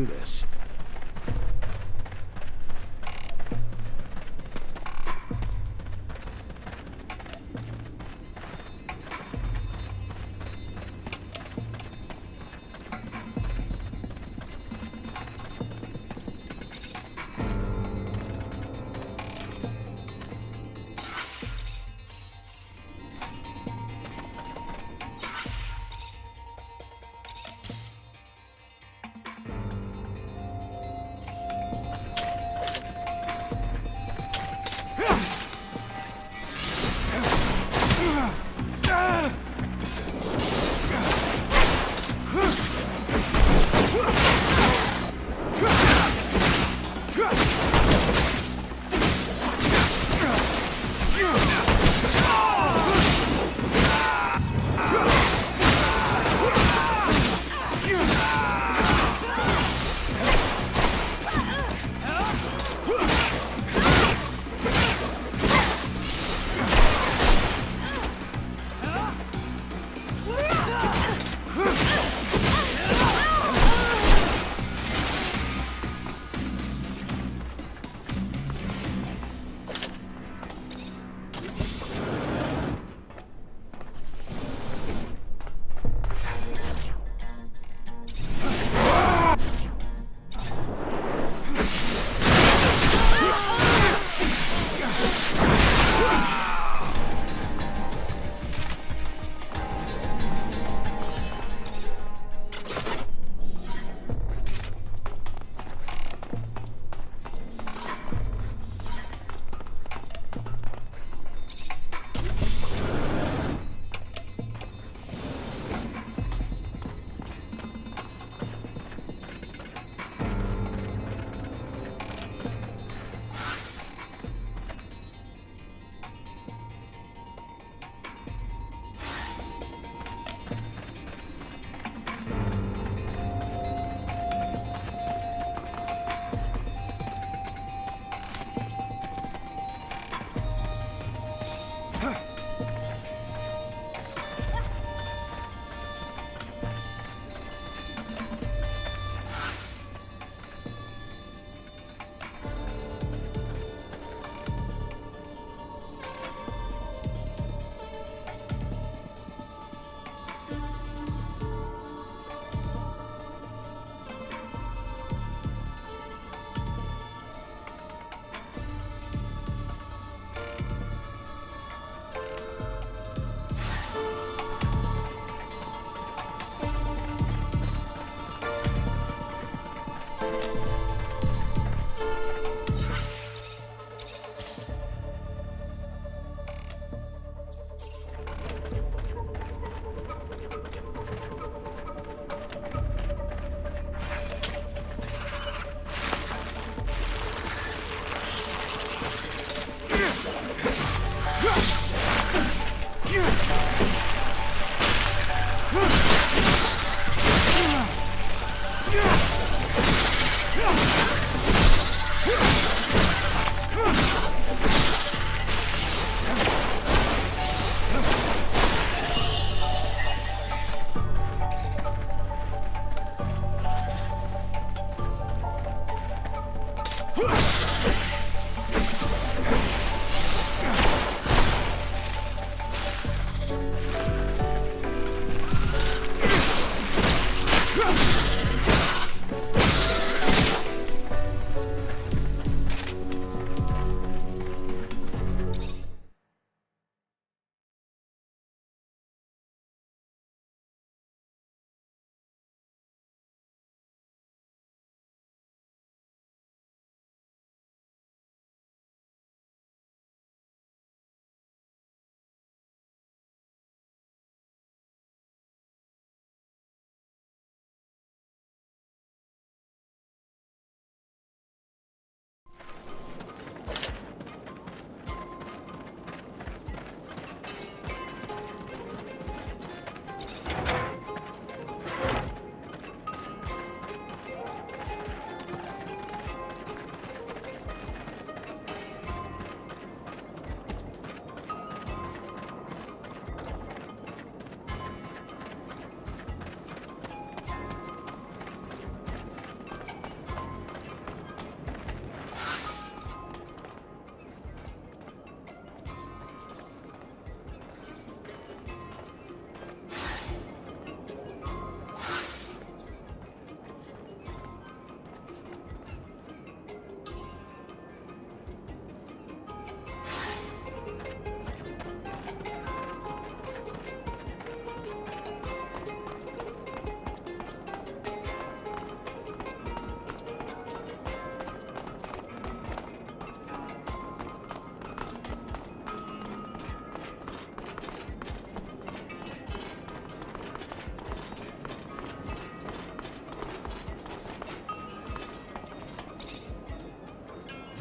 do this.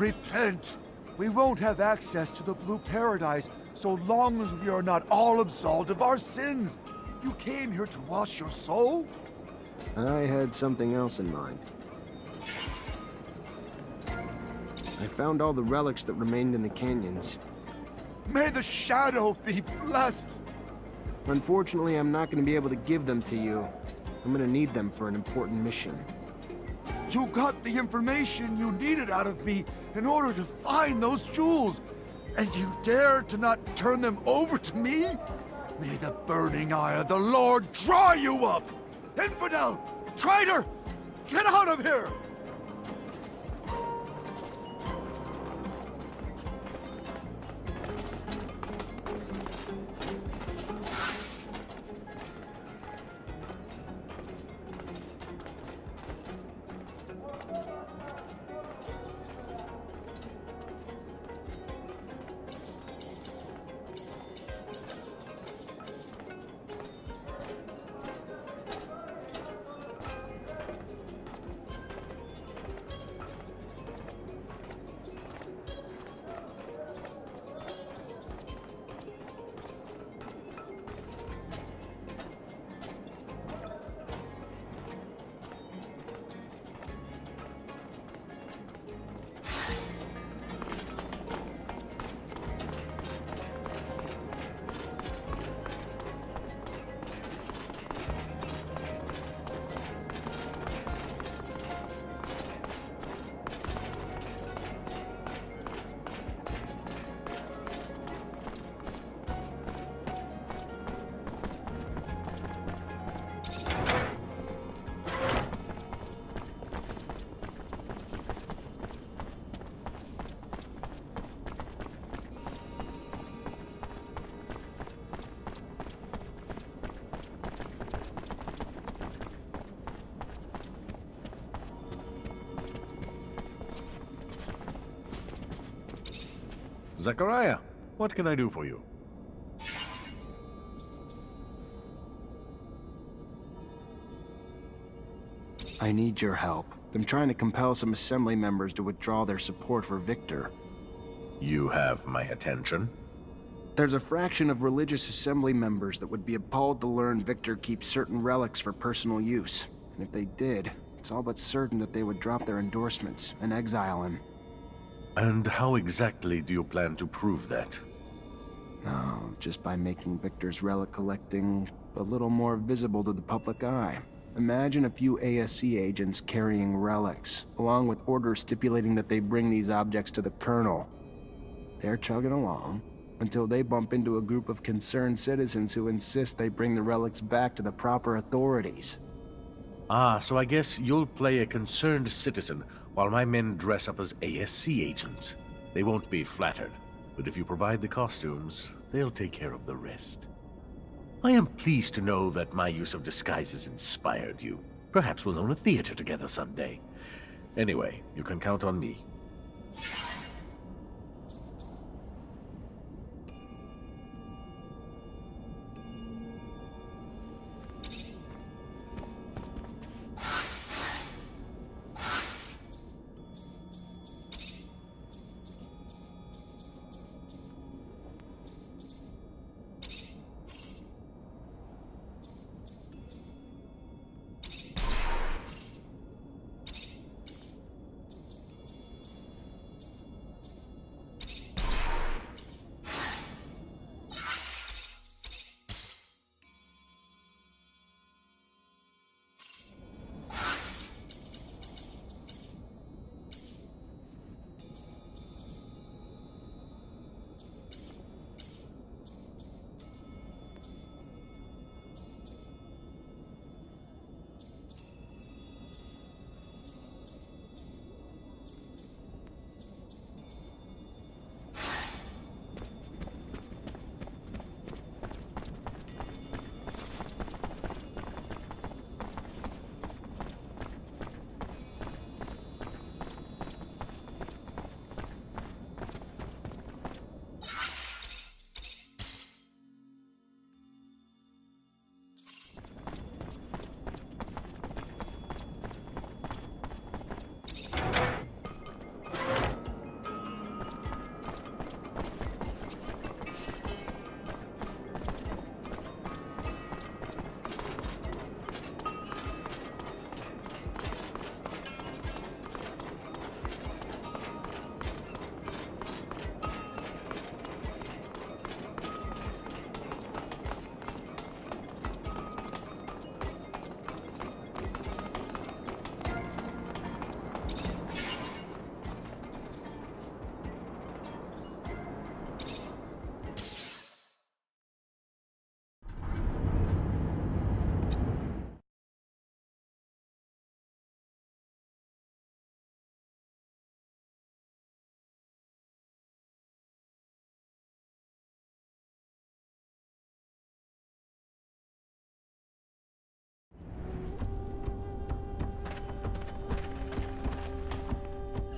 Repent! We won't have access to the Blue Paradise so long as we are not all absolved of our sins. You came here to wash your soul? I had something else in mind. I found all the relics that remained in the canyons. May the Shadow be blessed! Unfortunately, I'm not going to be able to give them to you. I'm going to need them for an important mission. You got the information you needed out of me in order to find those jewels, and you dared to not turn them over to me? May the burning eye of the Lord dry you up! Infidel! Traitor! Get out of here! Zachariah, what can I do for you? I need your help. I'm trying to compel some Assembly members to withdraw their support for Victor. You have my attention. There's a fraction of religious Assembly members that would be appalled to learn Victor keeps certain relics for personal use. And if they did, it's all but certain that they would drop their endorsements and exile him. And how exactly do you plan to prove that? Oh, just by making Victor's relic collecting a little more visible to the public eye. Imagine a few ASC agents carrying relics, along with orders stipulating that they bring these objects to the Colonel. They're chugging along until they bump into a group of concerned citizens who insist they bring the relics back to the proper authorities. Ah, so I guess you'll play a concerned citizen while my men dress up as ASC agents. They won't be flattered, but if you provide the costumes, they'll take care of the rest. I am pleased to know that my use of disguises inspired you. Perhaps we'll own a theater together someday. Anyway, you can count on me.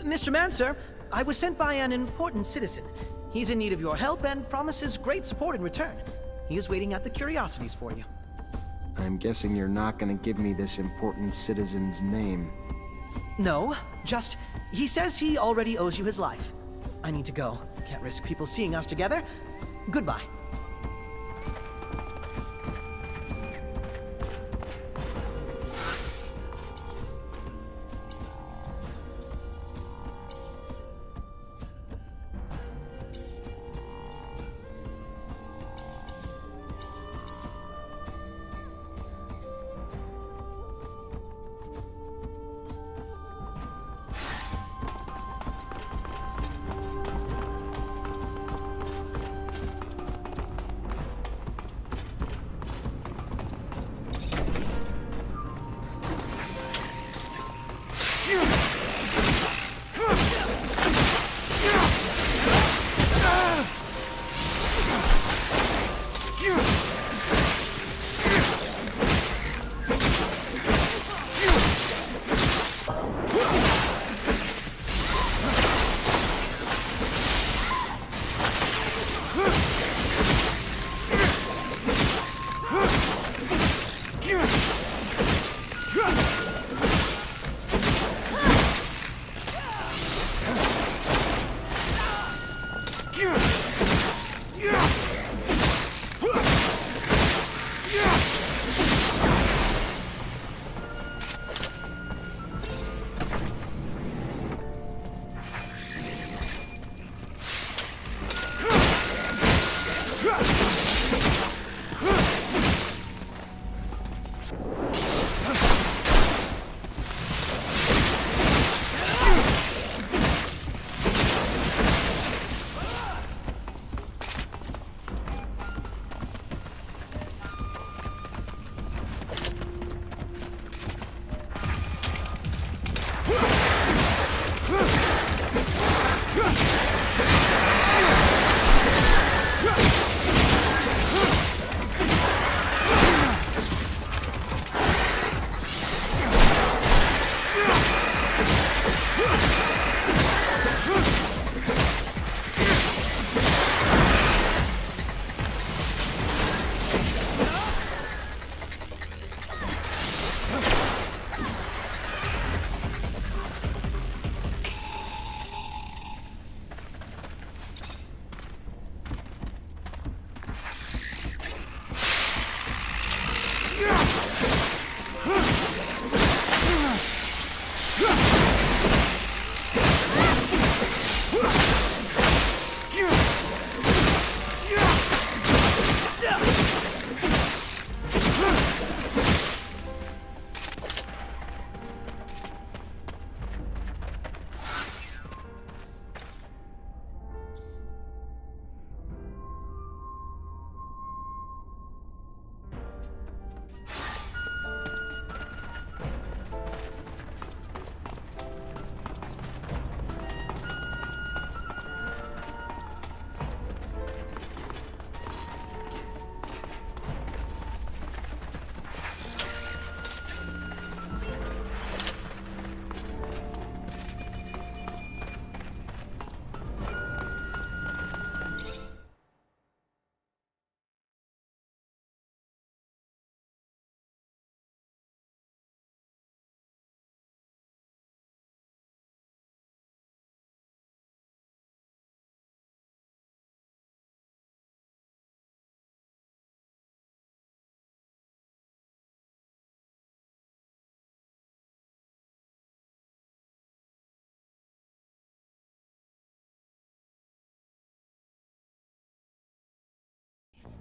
Mr. Mancer, I was sent by an important citizen. He's in need of your help and promises great support in return. He is waiting at the curiosities for you. I'm guessing you're not gonna give me this important citizen's name. No, just, he says he already owes you his life. I need to go. Can't risk people seeing us together. Goodbye.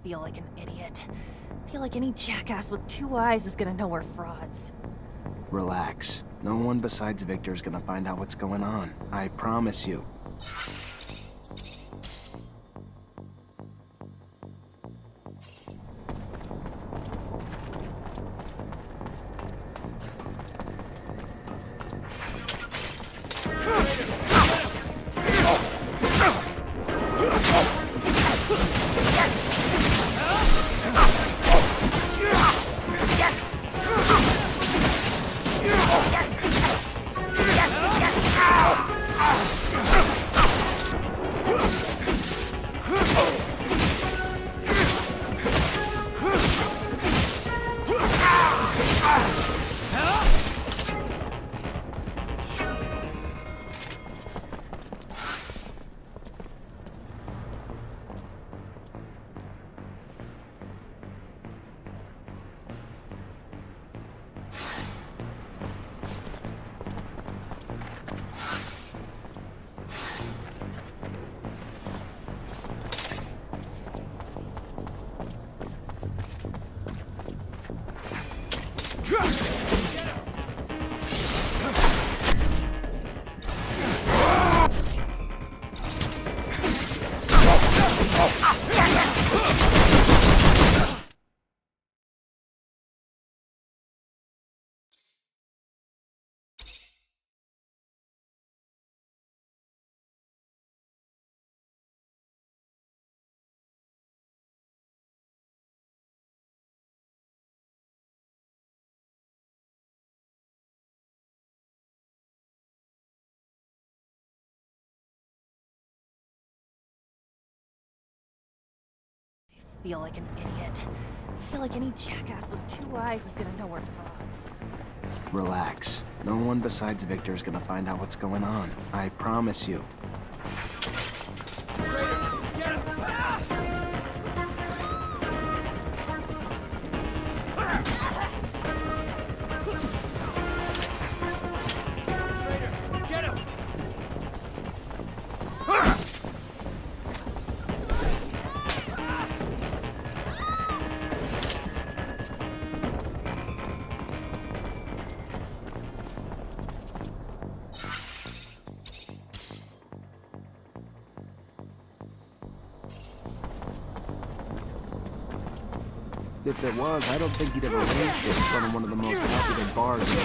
Feel like an idiot. Feel like any jackass with two eyes is gonna know we're frauds. Relax. No one besides Victor's gonna find out what's going on. I promise you. feel like an idiot. I feel like any jackass with 2 eyes is gonna know we're frauds. Relax. No one besides Victor's gonna find out what's going on. I promise you. If it was, I don't think he'd have arranged it in front of one of the most popular bars in the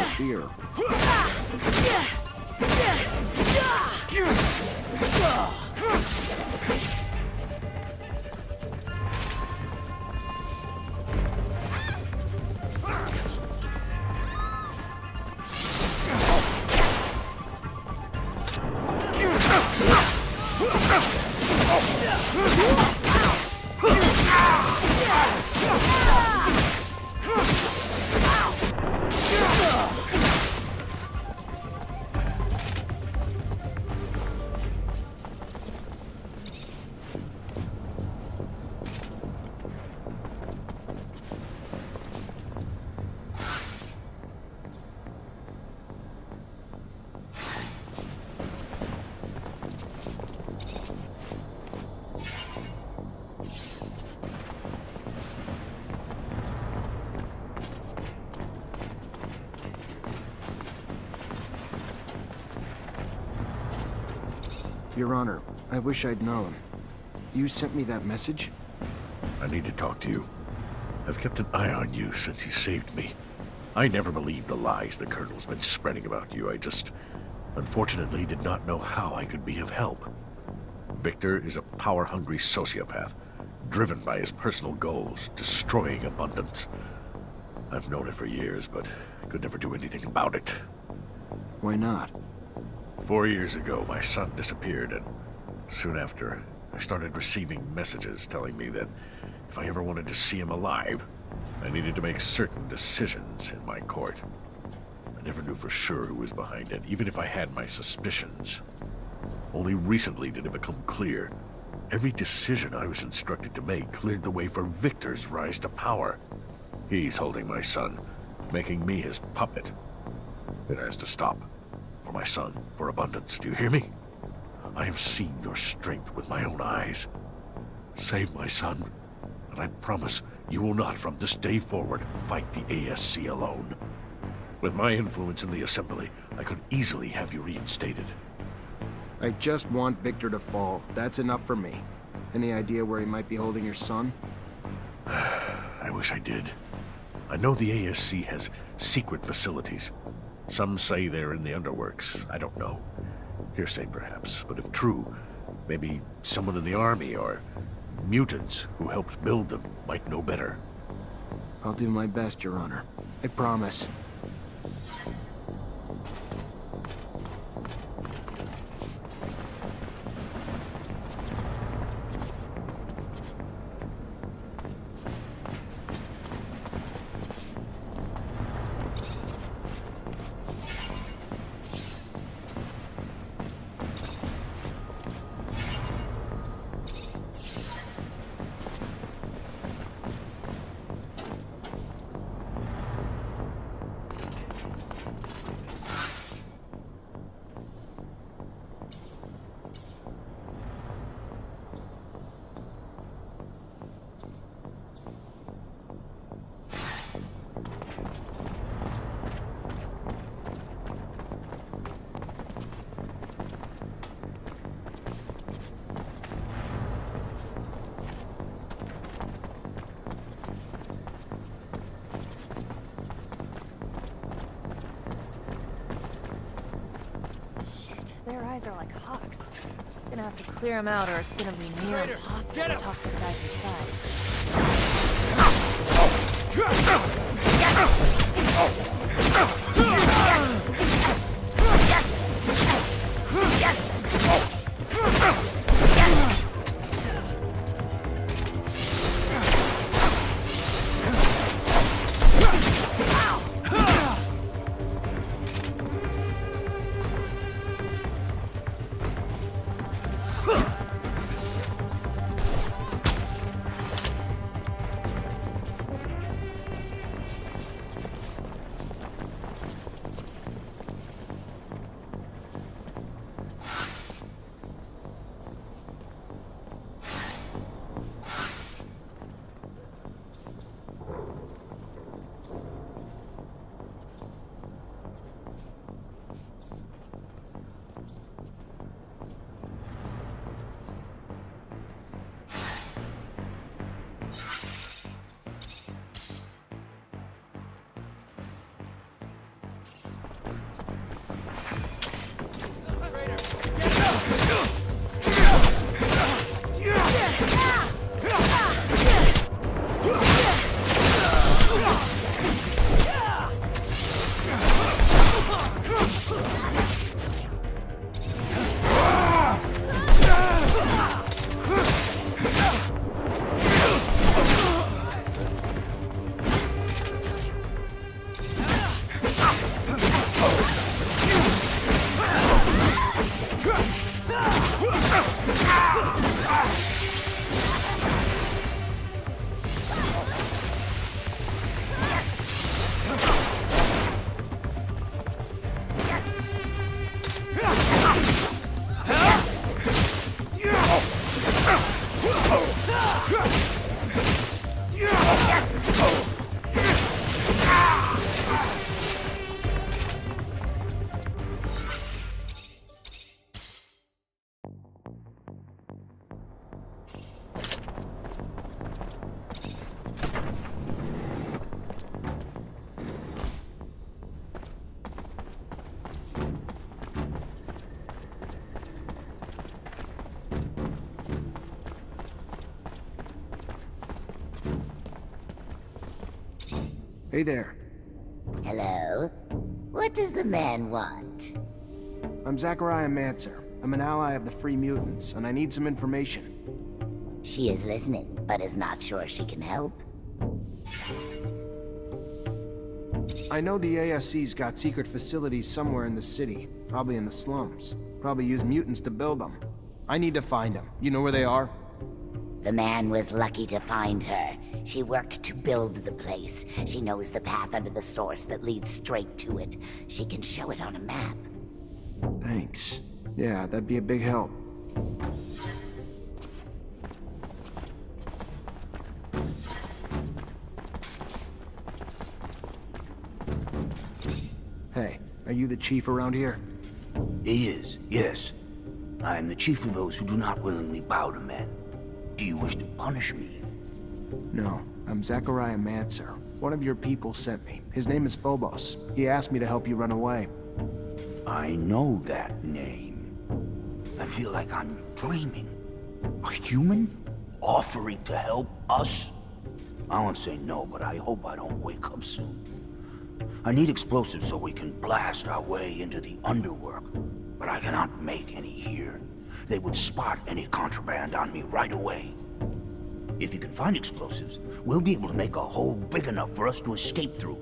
Your Honor, I wish I'd known. You sent me that message? I need to talk to you. I've kept an eye on you since you saved me. I never believed the lies the Colonel's been spreading about you. I just, unfortunately, did not know how I could be of help. Victor is a power-hungry sociopath, driven by his personal goals, destroying abundance. I've known it for years, but I could never do anything about it. Why not? 4 years ago, my son disappeared, and soon after, I started receiving messages telling me that if I ever wanted to see him alive, I needed to make certain decisions in my court. I never knew for sure who was behind it, even if I had my suspicions. Only recently did it become clear. Every decision I was instructed to make cleared the way for Victor's rise to power. He's holding my son, making me his puppet. It has to stop. For my son, for abundance, do you hear me? I have seen your strength with my own eyes. Save my son, and I promise you will not from this day forward fight the ASC alone. With my influence in the Assembly, I could easily have you reinstated. I just want Victor to fall. That's enough for me. Any idea where he might be holding your son? I wish I did. I know the ASC has secret facilities. Some say they're in the underworks. I don't know. Hearsay, perhaps. But if true, maybe someone in the army or mutants who helped build them might know better. I'll do my best, Your Honor. I promise. Their eyes are like hawks. Gonna have to clear them out or it's gonna be near impossible to talk to the guys inside. Hey there. Hello? What does the man want? I'm Techomancer. I'm an ally of the Free Mutants, and I need some information. She is listening, but is not sure she can help. I know the ASC's got secret facilities somewhere in the city, probably in the slums. Probably use mutants to build them. I need to find them. You know where they are? The man was lucky to find her. She worked to build the place. She knows the path under the source that leads straight to it. She can show it on a map. Thanks. Yeah, that'd be a big help. Hey, are you the chief around here? He is, yes. I am the chief of those who do not willingly bow to men. Do you wish to punish me? No, I'm Techomancer. One of your people sent me. His name is Phobos. He asked me to help you run away. I know that name. I feel like I'm dreaming. A human? Offering to help us? I won't say no, but I hope I don't wake up soon. I need explosives so we can blast our way into the underworld, but I cannot make any here. They would spot any contraband on me right away. If you can find explosives, we'll be able to make a hole big enough for us to escape through.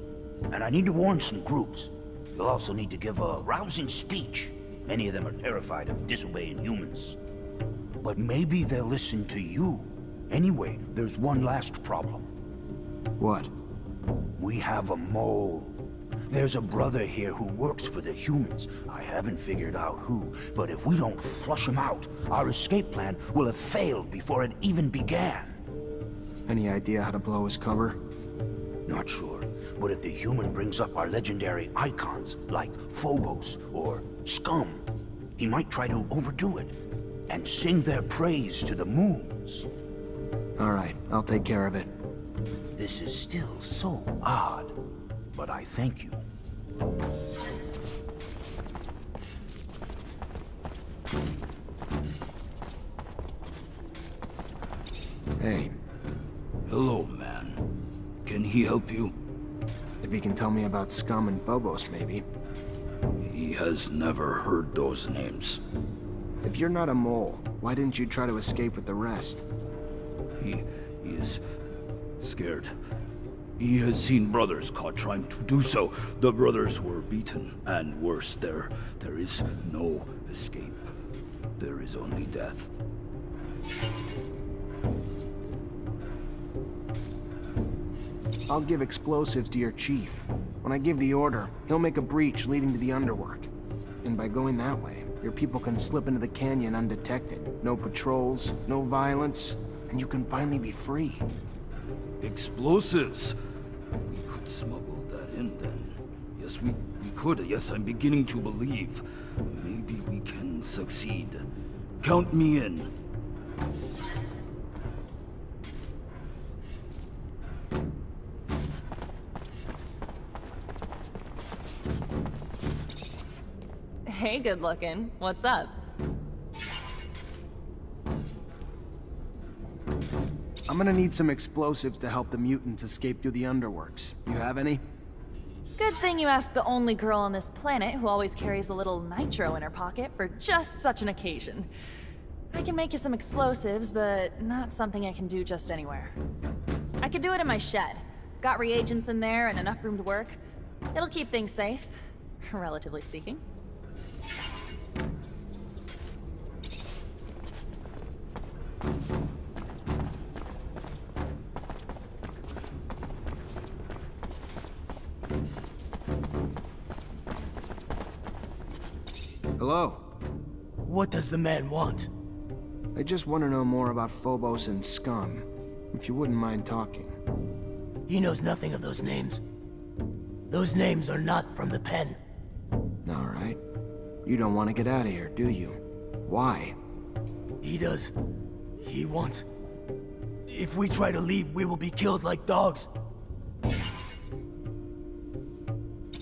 And I need to warn some groups. You'll also need to give a rousing speech. Many of them are terrified of disobeying humans. But maybe they'll listen to you. Anyway, there's one last problem. What? We have a mole. There's a brother here who works for the humans. I haven't figured out who, but if we don't flush him out, our escape plan will have failed before it even began. Any idea how to blow his cover? Not sure, but if the human brings up our legendary icons, like Phobos or Scum, he might try to overdo it and sing their praise to the moons. All right, I'll take care of it. This is still so odd, but I thank you. Hey, Hello, man. Can he help you? if you can tell me about Scum and Phobos, maybe. He has never heard those names. If you're not a mole, why didn't you try to escape with the rest? He is scared. He has seen brothers caught trying to do so. The brothers were beaten, and worse, there is no escape. There is only death. I'll give explosives to your chief. When I give the order, he'll make a breach leading to the underworld. And by going that way, your people can slip into the canyon undetected. No patrols, no violence, and you can finally be free. Explosives! If we could smuggle that in, then... Yes, we could. Yes, I'm beginning to believe. Maybe we can succeed. Count me in. Hey, good looking. What's up? I'm gonna need some explosives to help the mutants escape through the underworks. You have any? Good thing you asked the only girl on this planet who always carries a little nitro in her pocket for just such an occasion. I can make you some explosives, but not something I can do just anywhere. I could do it in my shed. Got reagents in there and enough room to work. It'll keep things safe, relatively speaking. Hello? What does the man want? I just want to know more about Phobos and Scum, if you wouldn't mind talking. He knows nothing of those names. Those names are not from the pen. All right. You don't want to get out of here, do you? Why? He does. He wants... If we try to leave, we will be killed like dogs.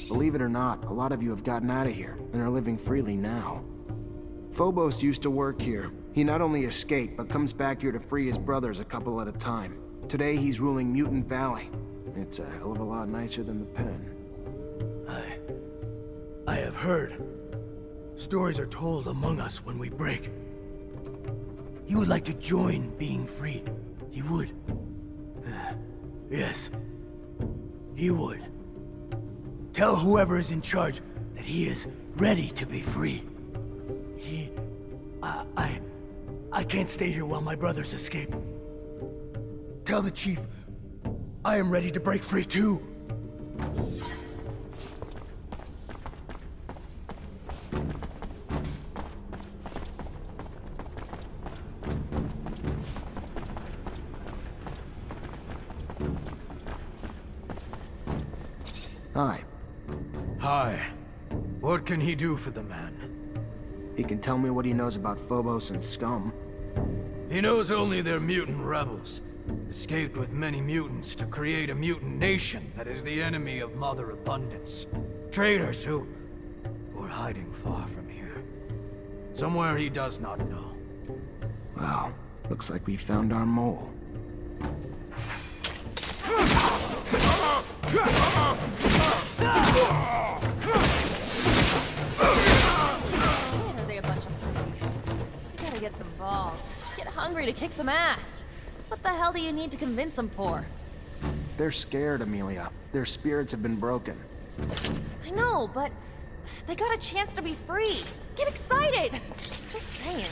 Believe it or not, a lot of you have gotten out of here and are living freely now. Phobos used to work here. He not only escaped, but comes back here to free his brothers a couple at a time. Today he's ruling Mutant Valley. It's a hell of a lot nicer than the pen. I have heard. Stories are told among us when we break. He would like to join being free. He would. Yes. He would. Tell whoever is in charge that he is ready to be free. I can't stay here while my brothers escape. Tell the chief I am ready to break free too. Hi. Hi. What can he do for the man? He can tell me what he knows about Phobos and Scum. He knows only they're mutant rebels. Escaped with many mutants to create a mutant nation that is the enemy of Mother Abundance. Traitors who were hiding far from here. Somewhere he does not know. Well, looks like we found our mole. Man, are they a bunch of pussies. You gotta get some balls. Get hungry to kick some ass. What the hell do you need to convince them for? They're scared, Amelia. Their spirits have been broken. I know, but they got a chance to be free. Get excited! Just saying.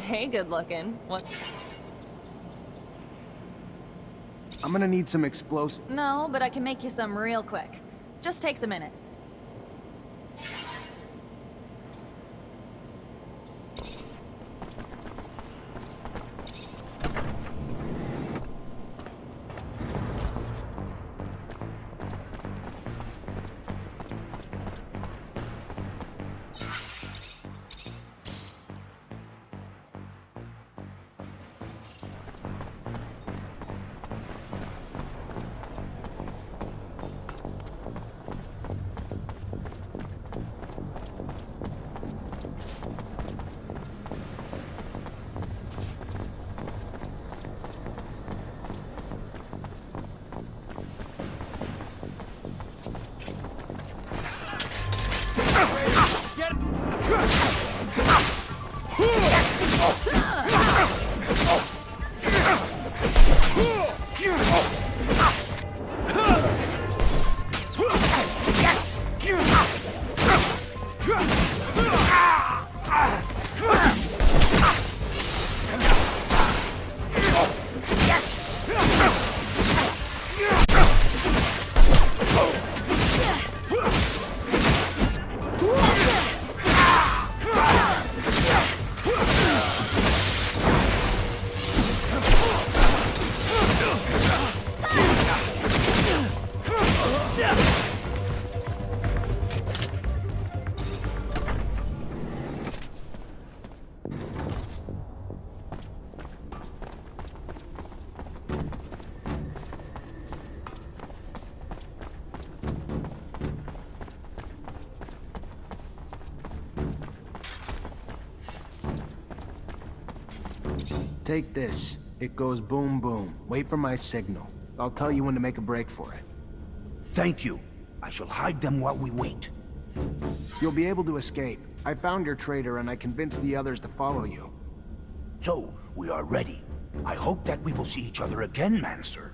Hey, good looking. What? I'm gonna need some explosive. No, but I can make you some real quick. Just takes a minute. Take this. It goes boom boom. Wait for my signal. I'll tell you when to make a break for it. Thank you. I shall hide them while we wait. You'll be able to escape. I found your traitor and I convinced the others to follow you. So, we are ready. I hope that we will see each other again, Mancer.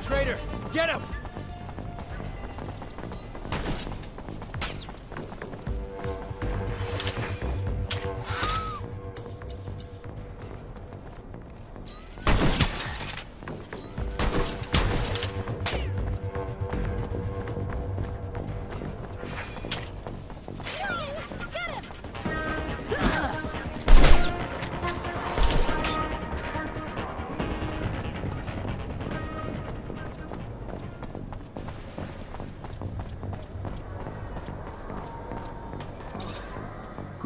Traitor, get him!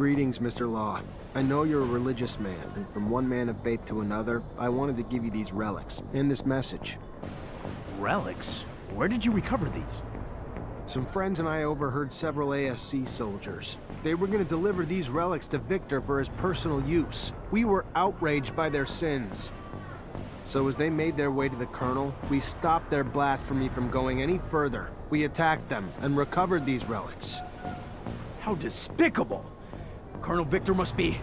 Greetings, Mr. Law. I know you're a religious man, and from one man of faith to another, I wanted to give you these relics, and this message. Relics? Where did you recover these? Some friends and I overheard several ASC soldiers. They were going to deliver these relics to Victor for his personal use. We were outraged by their sins. So as they made their way to the Colonel, we stopped their blast from me from going any further. We attacked them and recovered these relics. How despicable! Colonel Victor must be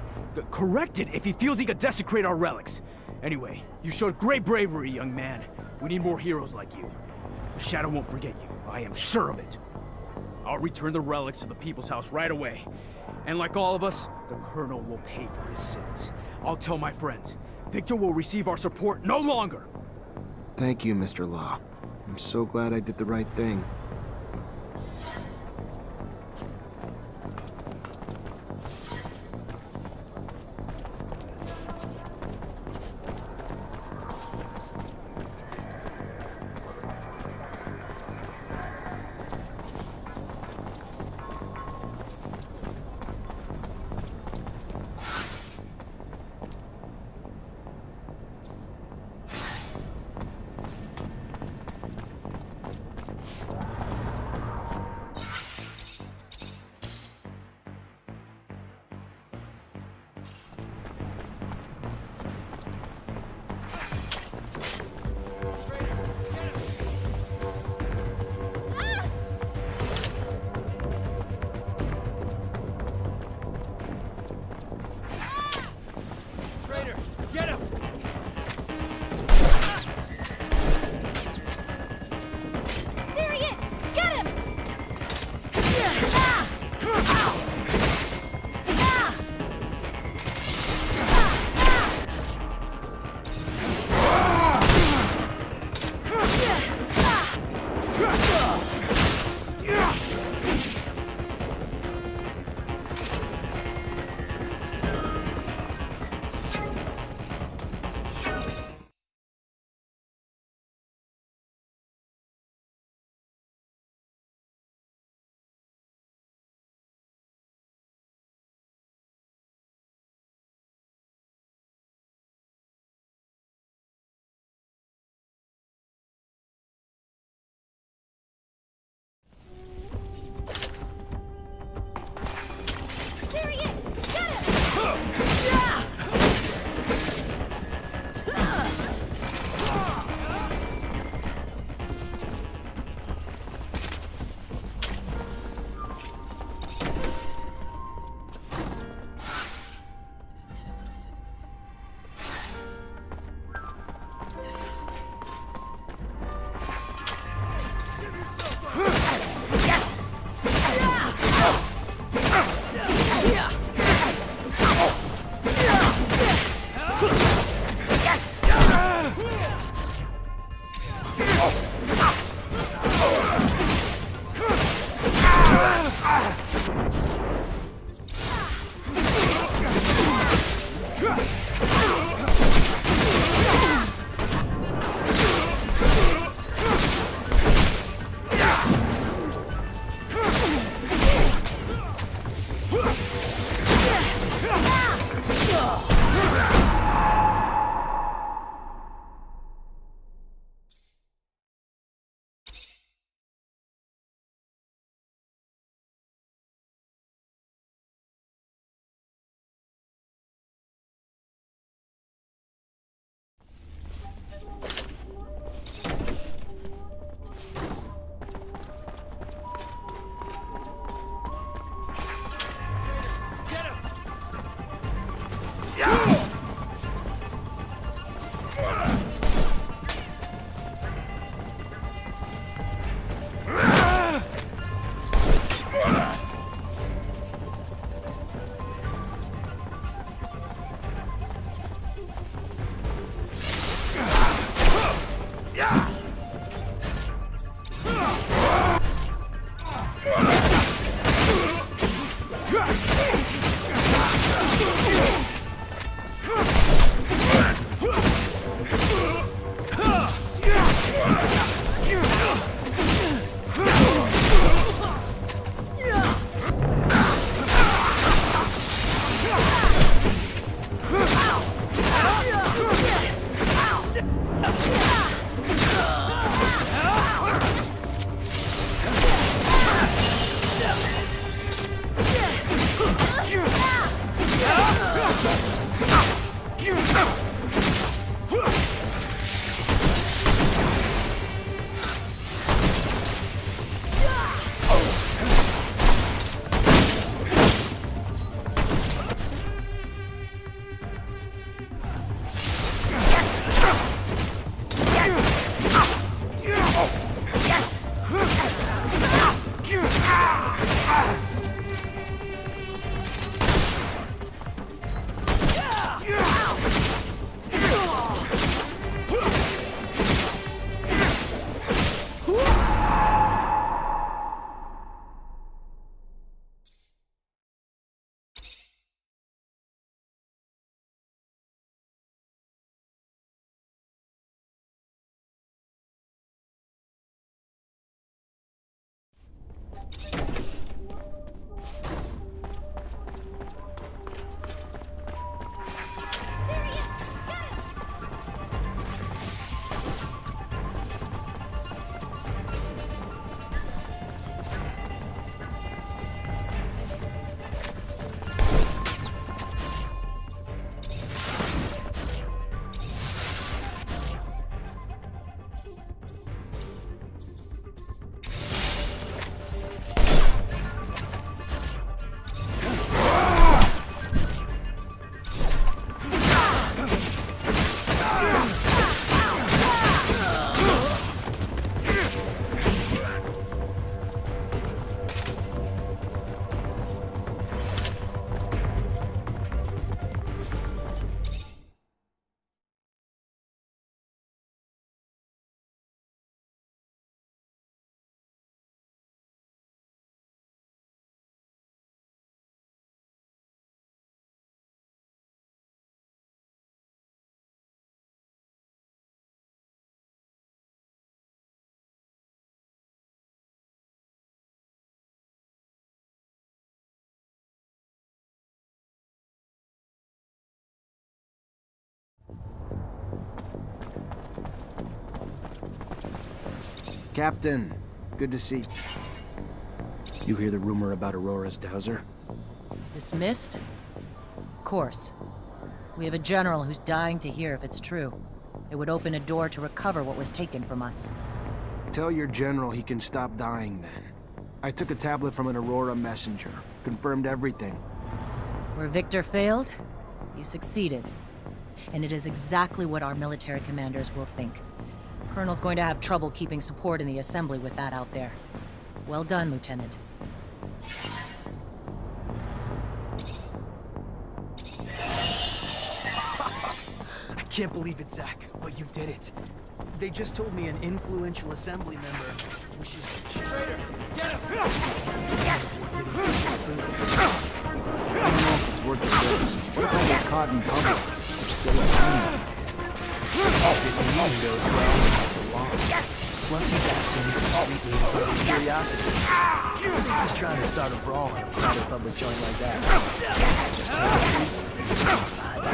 corrected if he feels he could desecrate our relics. Anyway, you showed great bravery, young man. We need more heroes like you. The Shadow won't forget you. I am sure of it. I'll return the relics to the People's House right away. And like all of us, the Colonel will pay for his sins. I'll tell my friends. Victor will receive our support no longer. Thank you, Mr. Law. I'm so glad I did the right thing. Captain, good to see you. You hear the rumor about Aurora's dowser? Dismissed? Of course. We have a general who's dying to hear if it's true. It would open a door to recover what was taken from us. Tell your general he can stop dying then. I took a tablet from an Aurora messenger. Confirmed everything. Where Victor failed, you succeeded. And it is exactly what our military commanders will think. Colonel's going to have trouble keeping support in the Assembly with that out there. Well done, Lieutenant. I can't believe it, Zach, but you did it. They just told me an influential Assembly member wishes... Traitor! Get him! I don't know if it's worth the risk. What if I get caught in public? We're still at home. This meeting goes well for long. Plus he's asking me for sweet curiosities. Just trying to start a brawl in a private public joint like that. Just take it easy.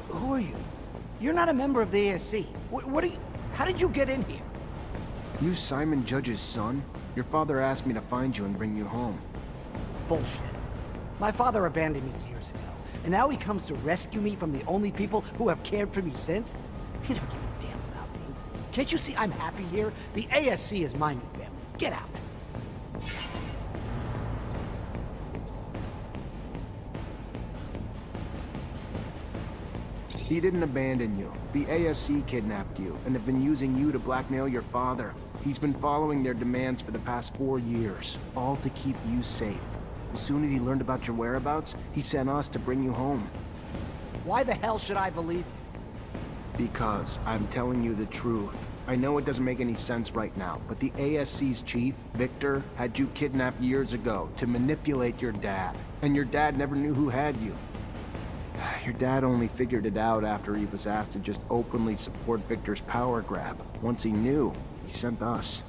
Who are you? You're not a member of the ASC. What are you... How did you get in here? You Simon Judge's son? Your father asked me to find you and bring you home. Bullshit. My father abandoned me years ago, and now he comes to rescue me from the only people who have cared for me since? He never gave a damn about me. Can't you see I'm happy here? The ASC is my new family. Get out. He didn't abandon you. The ASC kidnapped you and have been using you to blackmail your father. He's been following their demands for the past 4 years, all to keep you safe. As soon as he learned about your whereabouts, he sent us to bring you home. Why the hell should I believe you? Because I'm telling you the truth. I know it doesn't make any sense right now, but the ASC's chief, Victor, had you kidnapped years ago to manipulate your dad. And your dad never knew who had you. Your dad only figured it out after he was asked to just openly support Victor's power grab. Once he knew, he sent us.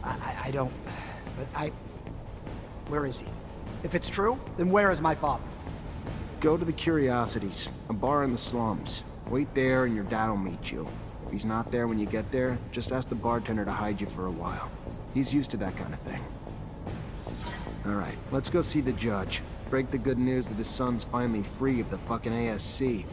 I don't... But where is he? If it's true, then where is my father? Go to the Curiosities, a bar in the slums. Wait there and your dad'll meet you. If he's not there when you get there, just ask the bartender to hide you for a while. He's used to that kind of thing. Alright, let's go see the judge. Break the good news that his son's finally free of the fucking ASC.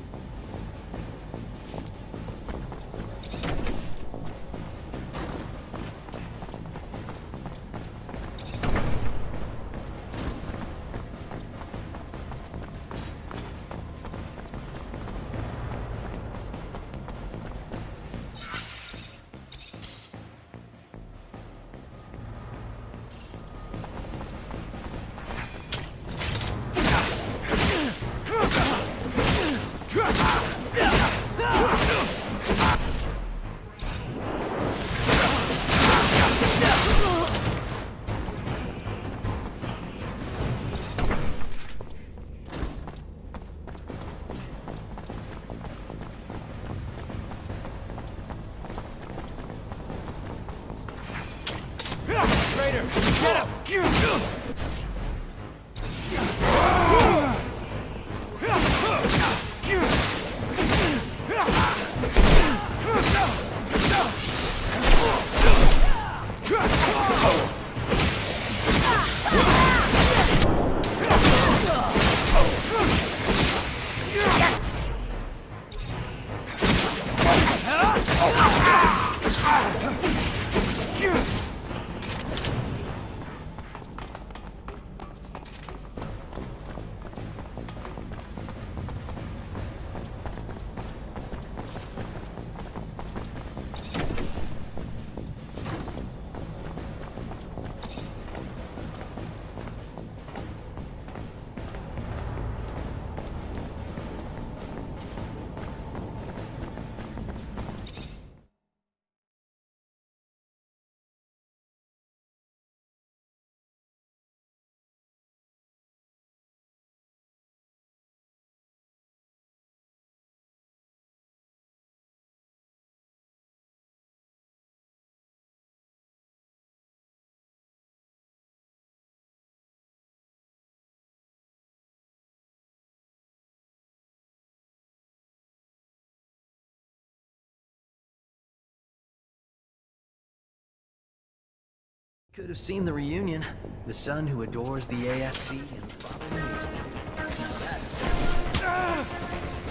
Could have seen the reunion. The son who adores the ASC and the father who hates them. Now that's...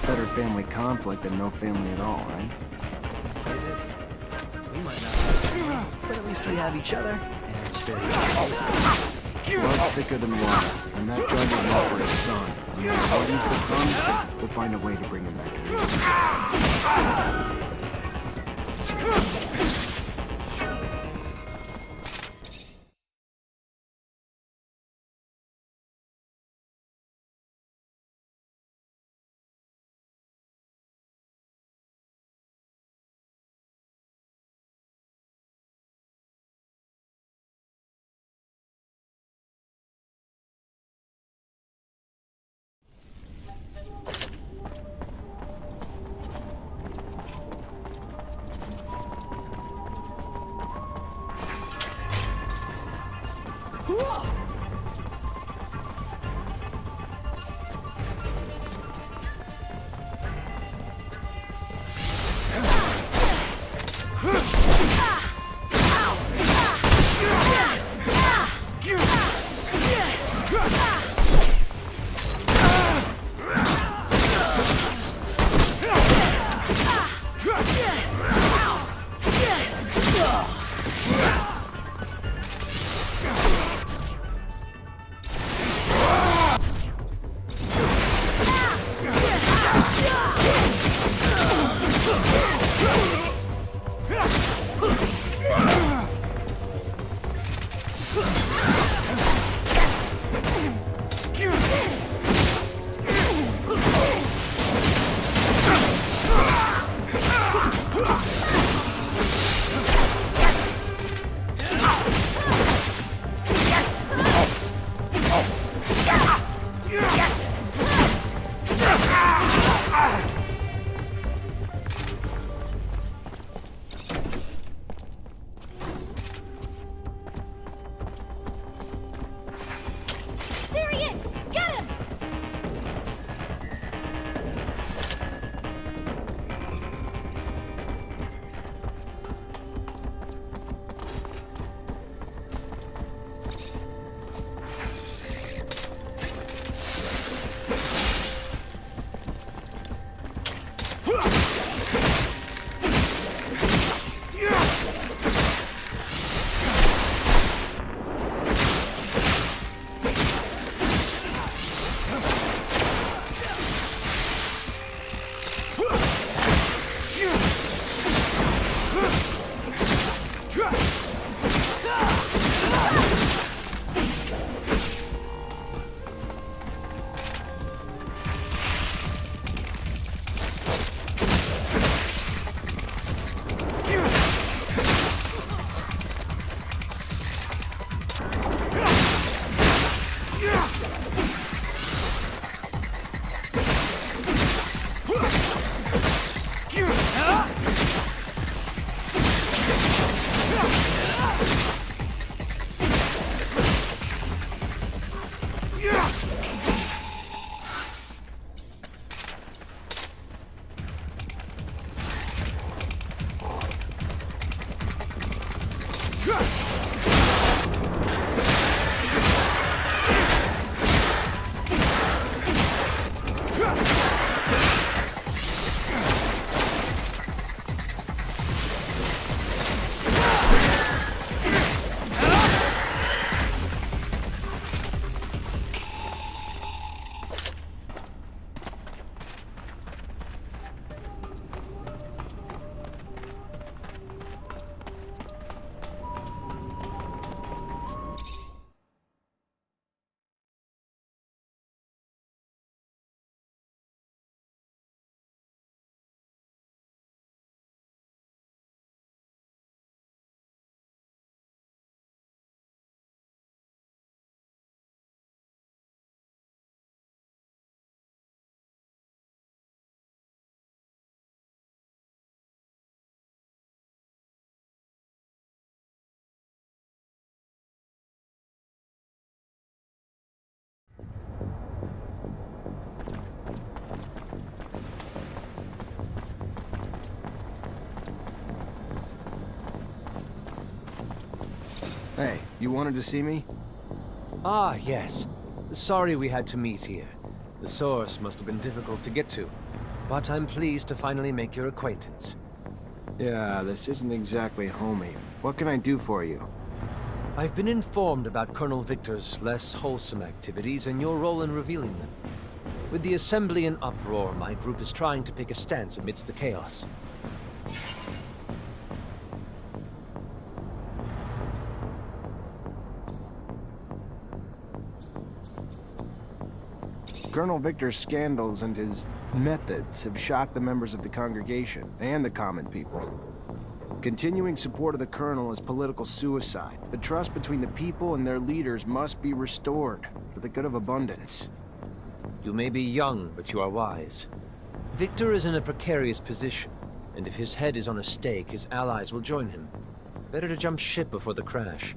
Better family conflict than no family at all, right? Is it? We might not have family, but at least we have each other, and it's fair. Blood's thicker than water, and that judge is not for his son. No matter what he's become, we'll find a way to bring him back to reason. There he is! Get him! Hey, you wanted to see me? Ah, yes. Sorry we had to meet here. The source must have been difficult to get to. But I'm pleased to finally make your acquaintance. Yeah, this isn't exactly homey. What can I do for you? I've been informed about Colonel Victor's less wholesome activities and your role in revealing them. With the Assembly in uproar, my group is trying to pick a stance amidst the chaos. Colonel Victor's scandals and his methods have shocked the members of the congregation and the common people. Continuing support of the Colonel is political suicide. The trust between the people and their leaders must be restored for the good of abundance. You may be young, but you are wise. Victor is in a precarious position, and if his head is on a stake, his allies will join him. Better to jump ship before the crash.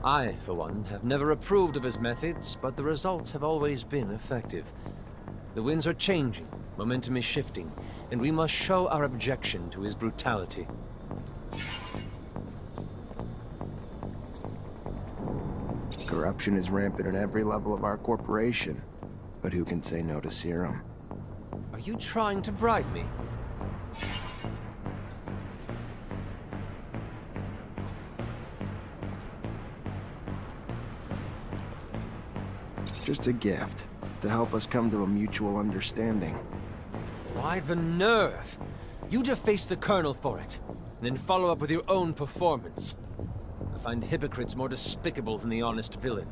I, for one, have never approved of his methods, but the results have always been effective. The winds are changing, momentum is shifting, and we must show our objection to his brutality. Corruption is rampant at every level of our corporation, but who can say no to serum? Are you trying to bribe me? Just a gift, to help us come to a mutual understanding. Why the nerve? You deface the Colonel for it, and then follow up with your own performance. I find hypocrites more despicable than the honest villain.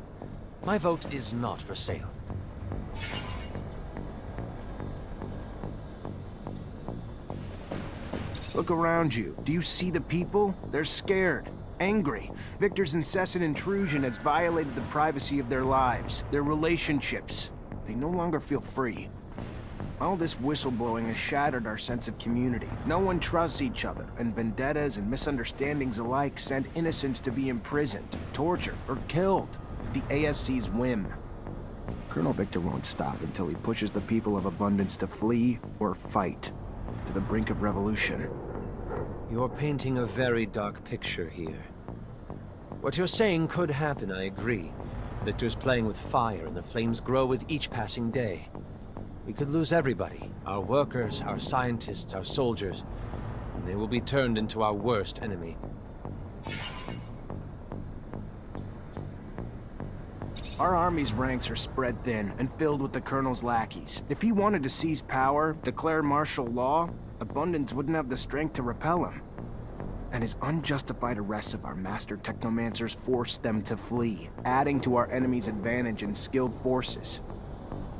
My vote is not for sale. Look around you. Do you see the people? They're scared, angry. Victor's incessant intrusion has violated the privacy of their lives, their relationships. They no longer feel free. All this whistleblowing has shattered our sense of community. No one trusts each other, and vendettas and misunderstandings alike send innocents to be imprisoned, tortured, or killed at the ASC's whim. Colonel Victor won't stop until he pushes the people of Abundance to flee or fight to the brink of revolution. You're painting a very dark picture here. What you're saying could happen, I agree. Victor's playing with fire, and the flames grow with each passing day. We could lose everybody. Our workers, our scientists, our soldiers. And they will be turned into our worst enemy. Our army's ranks are spread thin and filled with the Colonel's lackeys. If he wanted to seize power, declare martial law, Abundance wouldn't have the strength to repel him. And his unjustified arrests of our master Techomancers forced them to flee, adding to our enemy's advantage in skilled forces.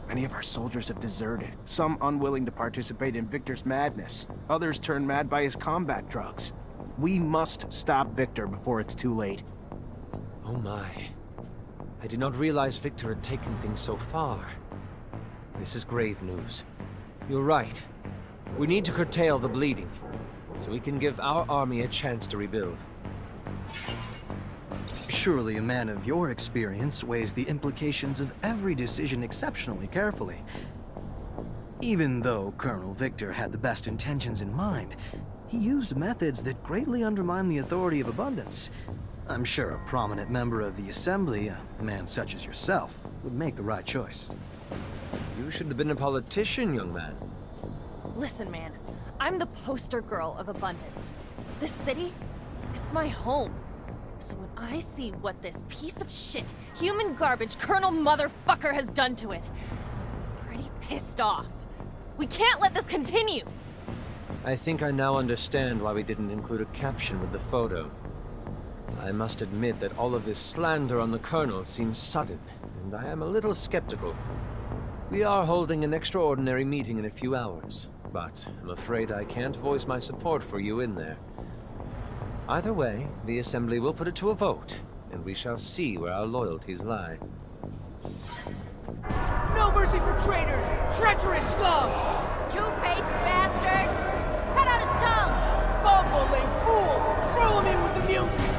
Many of our soldiers have deserted, some unwilling to participate in Victor's madness. Others turned mad by his combat drugs. We must stop Victor before it's too late. Oh my. I did not realize Victor had taken things so far. This is grave news. You're right. We need to curtail the bleeding, so we can give our army a chance to rebuild. Surely a man of your experience weighs the implications of every decision exceptionally carefully. Even though Colonel Victor had the best intentions in mind, he used methods that greatly undermine the authority of Abundance. I'm sure a prominent member of the Assembly, a man such as yourself, would make the right choice. You should have been a politician, young man. Listen, man. I'm the poster girl of abundance. This city, it's my home. So when I see what this piece of shit, human garbage Colonel Motherfucker has done to it, it makes me pretty pissed off. We can't let this continue! I think I now understand why we didn't include a caption with the photo. I must admit that all of this slander on the Colonel seems sudden, and I am a little skeptical. We are holding an extraordinary meeting in a few hours, but I'm afraid I can't voice my support for you in there. Either way, the Assembly will put it to a vote, and we shall see where our loyalties lie. No mercy for traitors! Treacherous scum! Two-faced bastard! Cut out his tongue! Bumbling fool! Throw him in with the mutants!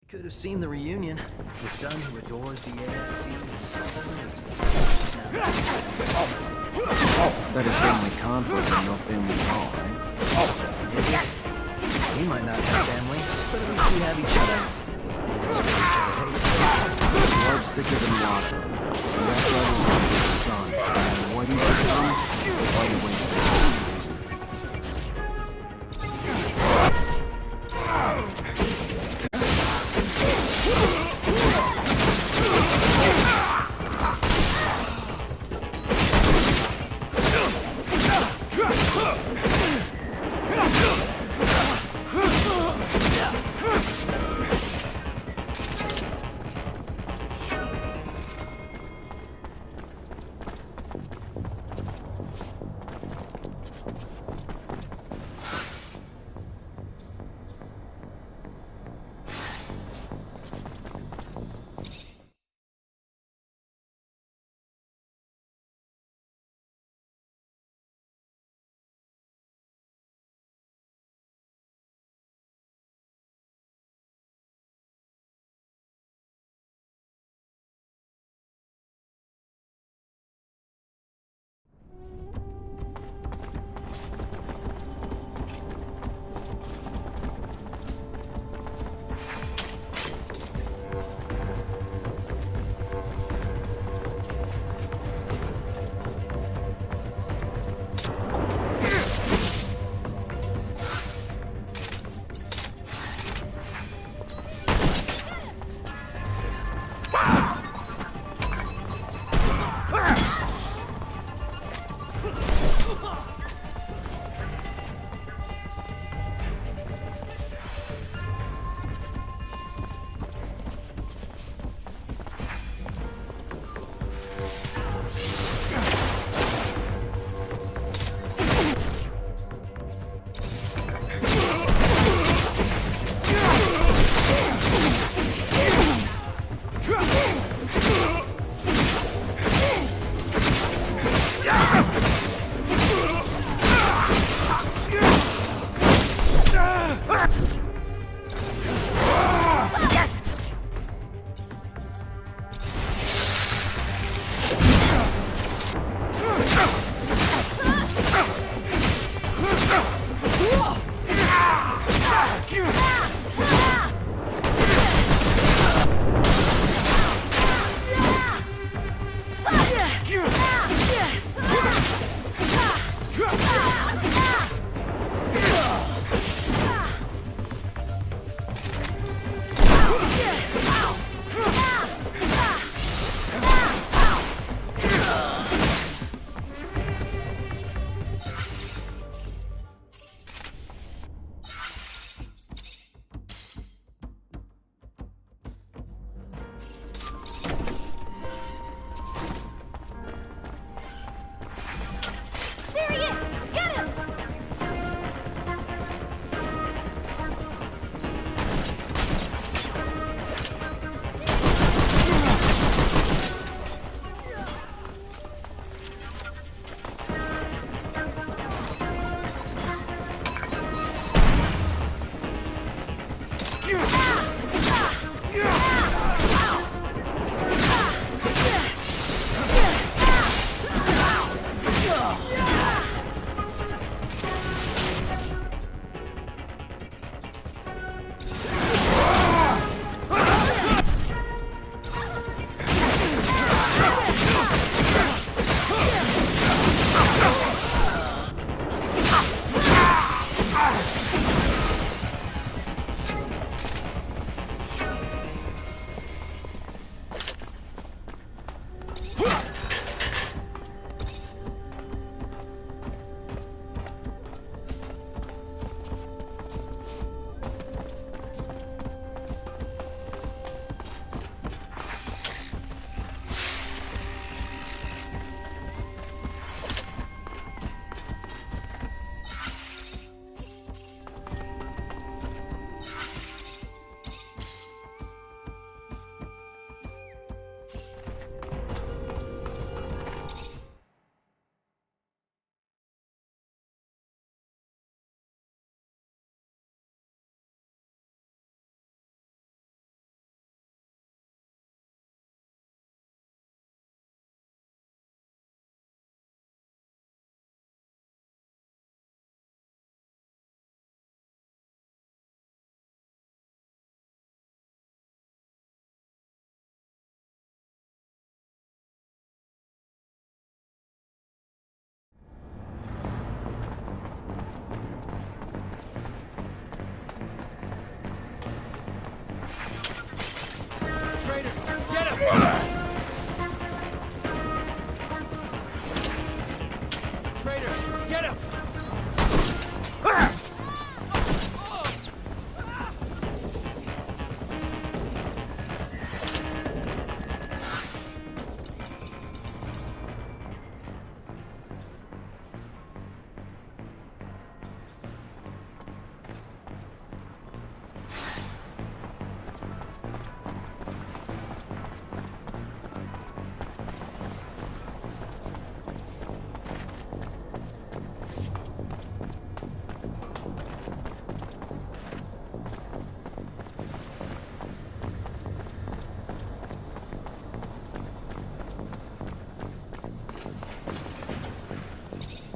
Could have seen the reunion. The son who adores the ASC and Better family conflict than no family at all, right? we might not have family, but at least we have each other. It's what each other hate. Blood's thicker than water. And that brother was his son. No matter what he's become, all the way to the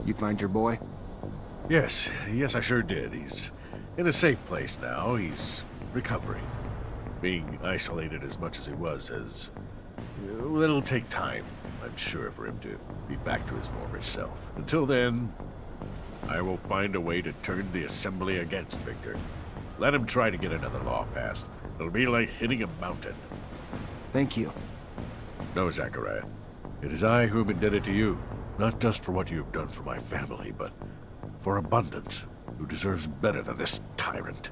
You find your boy? Yes, I sure did. He's in a safe place now. He's recovering. Being isolated as much as he was has... well, it'll take time, I'm sure, for him to be back to his former self. Until then, I will find a way to turn the Assembly against Victor. Let him try to get another law passed. It'll be like hitting a mountain. Thank you. No, Zachariah. It is I who am indebted to you. Not just for what you have done for my family, but for Abundance, who deserves better than this tyrant.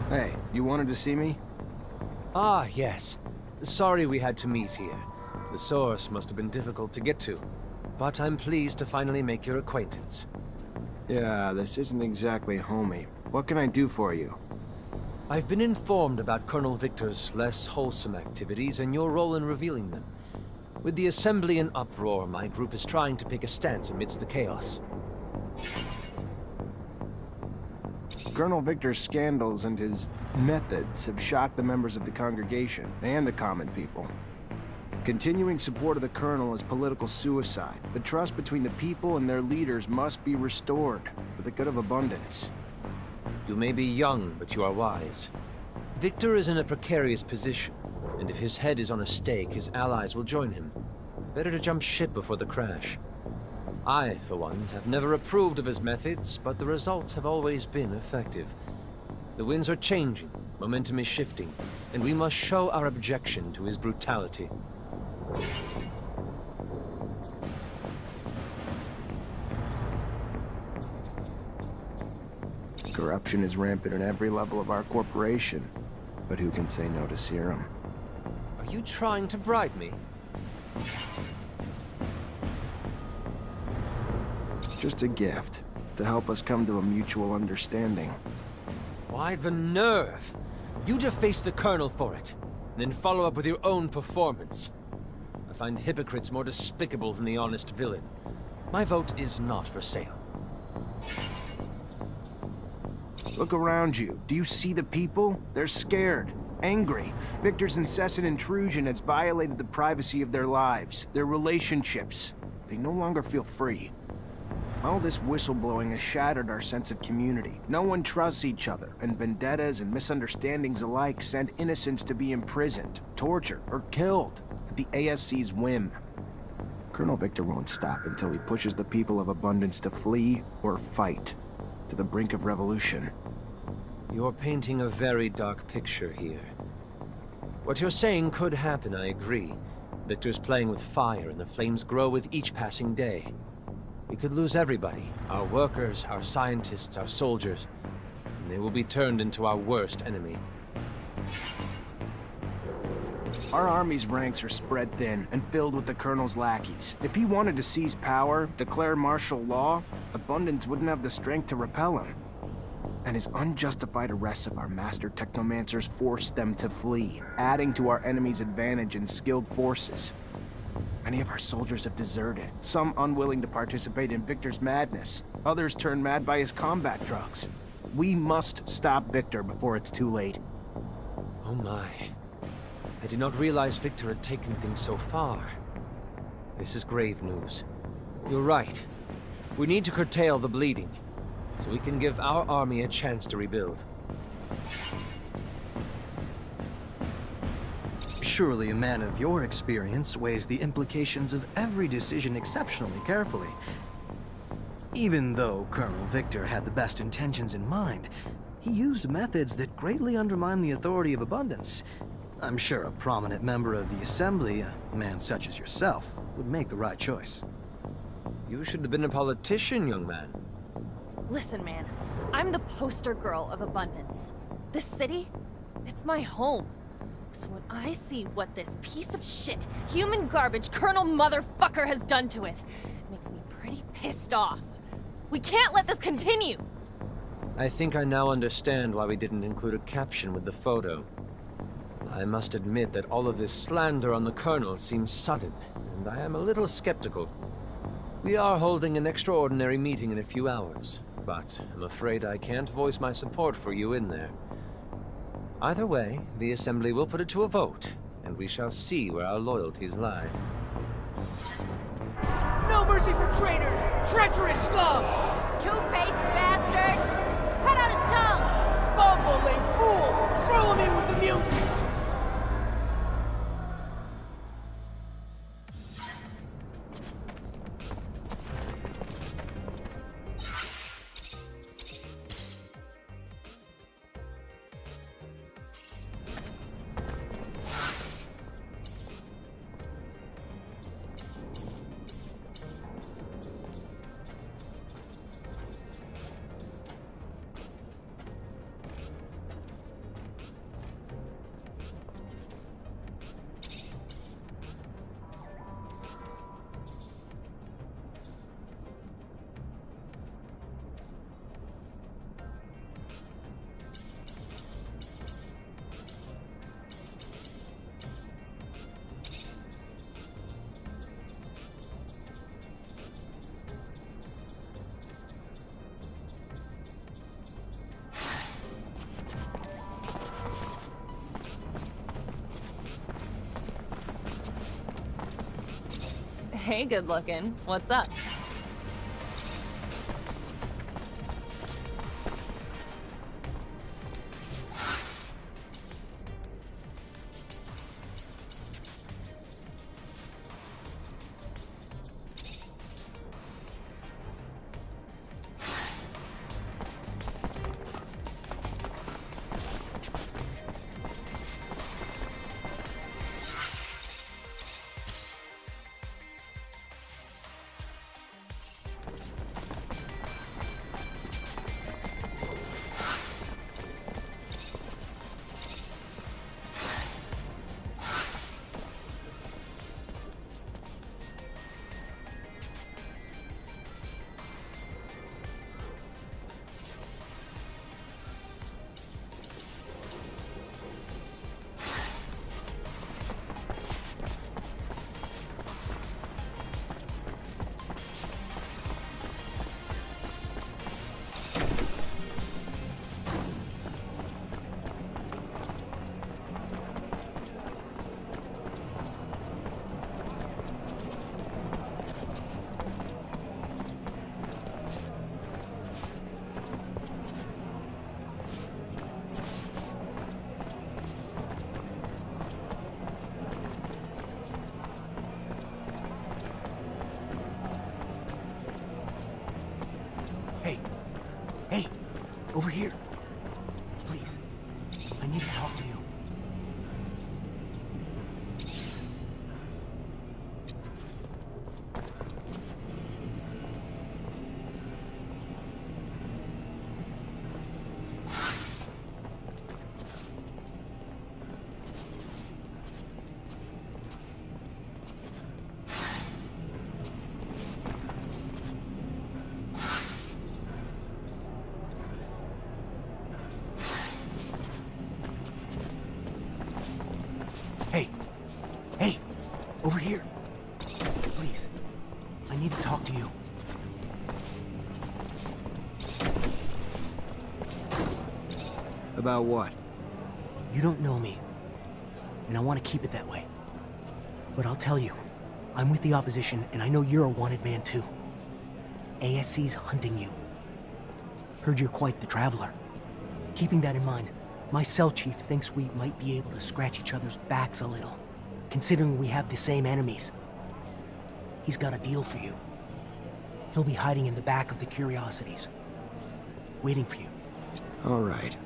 Hey, you wanted to see me? Ah, yes. Sorry we had to meet here. The source must have been difficult to get to. But I'm pleased to finally make your acquaintance. Yeah, this isn't exactly homey. What can I do for you? I've been informed about Colonel Victor's less wholesome activities and your role in revealing them. With the Assembly in uproar, my group is trying to pick a stance amidst the chaos. Colonel Victor's scandals and his methods have shocked the members of the congregation and the common people. Continuing support of the Colonel is political suicide. The trust between the people and their leaders must be restored for the good of Abundance. You may be young, but you are wise. Victor is in a precarious position, and if his head is on a stake, his allies will join him. Better to jump ship before the crash. I, for one, have never approved of his methods, but the results have always been effective. The winds are changing, momentum is shifting, and we must show our objection to his brutality. Corruption is rampant at every level of our corporation, but who can say no to serum? Are you trying to bribe me? Just a gift, to help us come to a mutual understanding. Why the nerve? You deface the Colonel for it, and then follow up with your own performance. I find hypocrites more despicable than the honest villain. My vote is not for sale. Look around you. Do you see the people? They're scared, angry. Victor's incessant intrusion has violated the privacy of their lives, their relationships. They no longer feel free. All this whistleblowing has shattered our sense of community. No one trusts each other, and vendettas and misunderstandings alike send innocents to be imprisoned, tortured, or killed at the ASC's whim. Colonel Victor won't stop until he pushes the people of Abundance to flee or fight, to the brink of revolution. You're painting a very dark picture here. What you're saying could happen, I agree. Victor's playing with fire, and the flames grow with each passing day. We could lose everybody, our workers, our scientists, our soldiers, and they will be turned into our worst enemy. Our army's ranks are spread thin and filled with the Colonel's lackeys. If he wanted to seize power, declare martial law, Abundance wouldn't have the strength to repel him. And his unjustified arrests of our master Techomancers forced them to flee, adding to our enemy's advantage in skilled forces. Many of our soldiers have deserted, some unwilling to participate in Victor's madness. Others turned mad by his combat drugs. We must stop Victor before it's too late. Oh my. I did not realize Victor had taken things so far. This is grave news. You're right. We need to curtail the bleeding, so we can give our army a chance to rebuild. Surely a man of your experience weighs the implications of every decision exceptionally carefully. Even though Colonel Victor had the best intentions in mind, he used methods that greatly undermine the authority of Abundance. I'm sure a prominent member of the Assembly, a man such as yourself, would make the right choice. You should have been a politician, young man. Listen, man. I'm the poster girl of Abundance. This city, it's my home. So when I see what this piece of shit, human garbage Colonel Motherfucker has done to it, it makes me pretty pissed off. We can't let this continue! I think I now understand why we didn't include a caption with the photo. I must admit that all of this slander on the Colonel seems sudden, and I am a little skeptical. We are holding an extraordinary meeting in a few hours, but I'm afraid I can't voice my support for you in there. Either way, the Assembly will put it to a vote, and we shall see where our loyalties lie. No mercy for traitors! Treacherous scum! Two-faced bastard! Cut out his tongue! Bumbling fool! Throw him in with the mutants! Hey, good looking. What's up? Hey, over here. Please, I need to talk to you. Hey, over here. Please, I need to talk to you. About what? You don't know me, and I want to keep it that way. But I'll tell you, I'm with the opposition, and I know you're a wanted man too. ASC's hunting you. Heard you're quite the traveler. Keeping that in mind, my cell chief thinks we might be able to scratch each other's backs a little, considering we have the same enemies. He's got a deal for you. He'll be hiding in the back of the Curiosities, waiting for you. All right.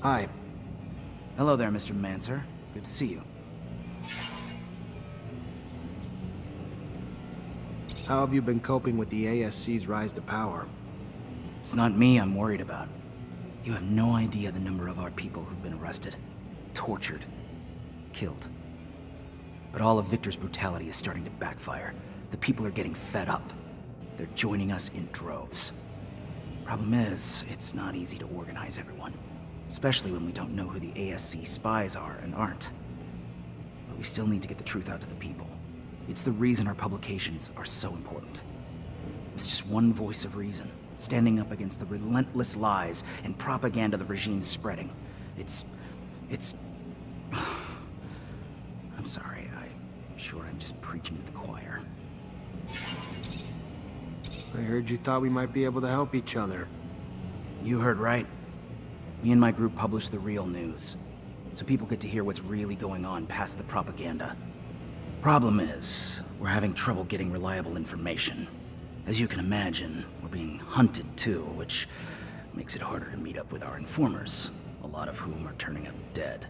Hi. Hello there, Mr. Mancer. Good to see you. How have you been coping with the ASC's rise to power? It's not me I'm worried about. You have no idea the number of our people who've been arrested, tortured, killed. But all of Victor's brutality is starting to backfire. The people are getting fed up. They're joining us in droves. Problem is, it's not easy to organize everyone. Especially when we don't know who the ASC spies are and aren't. But we still need to get the truth out to the people. It's the reason our publications are so important. It's just one voice of reason, standing up against the relentless lies and propaganda the regime's spreading. It's... I'm sorry, I'm sure I'm just preaching to the choir. I heard you thought we might be able to help each other. You heard right. Me and my group publish the real news, so people get to hear what's really going on past the propaganda. Problem is, we're having trouble getting reliable information. As you can imagine, we're being hunted too, which makes it harder to meet up with our informers, a lot of whom are turning up dead.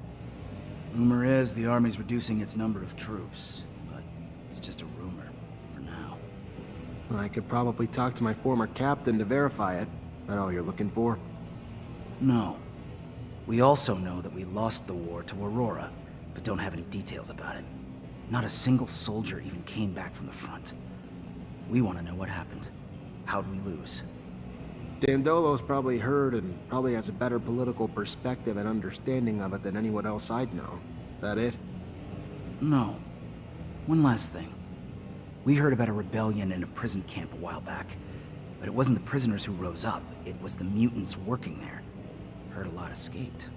Rumor is the army's reducing its number of troops, but it's just a rumor for now. I could probably talk to my former captain to verify it. That all you're looking for? No. We also know that we lost the war to Aurora, but don't have any details about it. Not a single soldier even came back from the front. We want to know what happened. How'd we lose? Dandolo's probably heard and probably has a better political perspective and understanding of it than anyone else I'd know. That it? No. One last thing. We heard about a rebellion in a prison camp a while back, but it wasn't the prisoners who rose up, it was the mutants working there. Heard a lot escaped.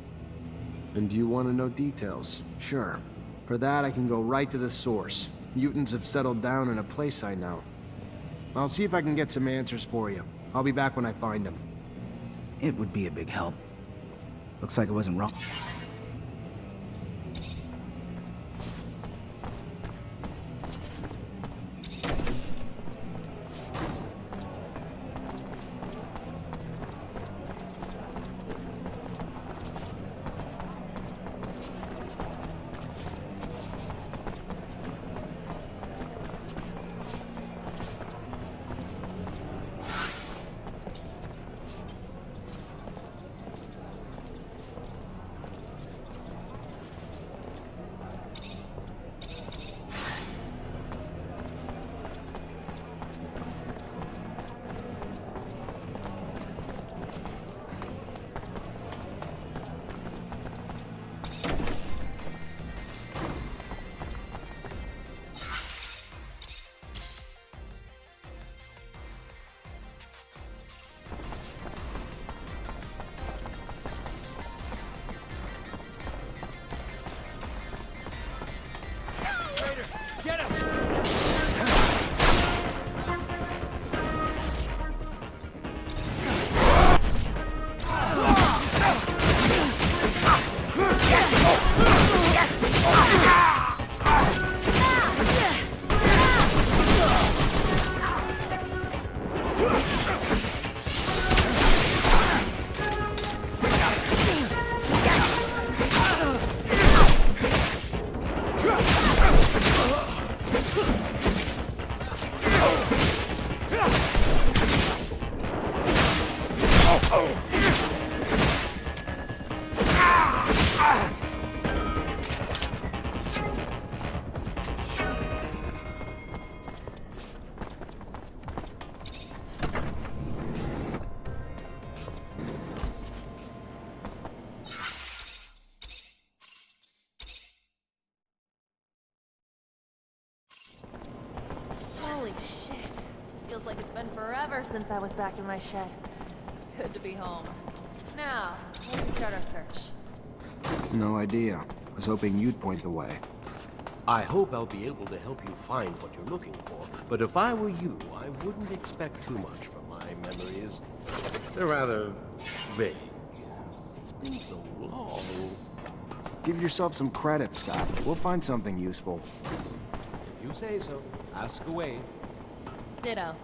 And do you want to know details? Sure. For that, I can go right to the source. Mutants have settled down in a place I know. I'll see if I can get some answers for you. I'll be back when I find them. It would be a big help. Looks like it wasn't wrong. Feels like it's been forever since I was back in my shed. Good to be home. Now, where do we start our search? No idea. Was hoping you'd point the way. I hope I'll be able to help you find what you're looking for, but if I were you, I wouldn't expect too much from my memories. They're rather vague. It's been so long. Give yourself some credit, Scott. We'll find something useful. If you say so, ask away. Ditto.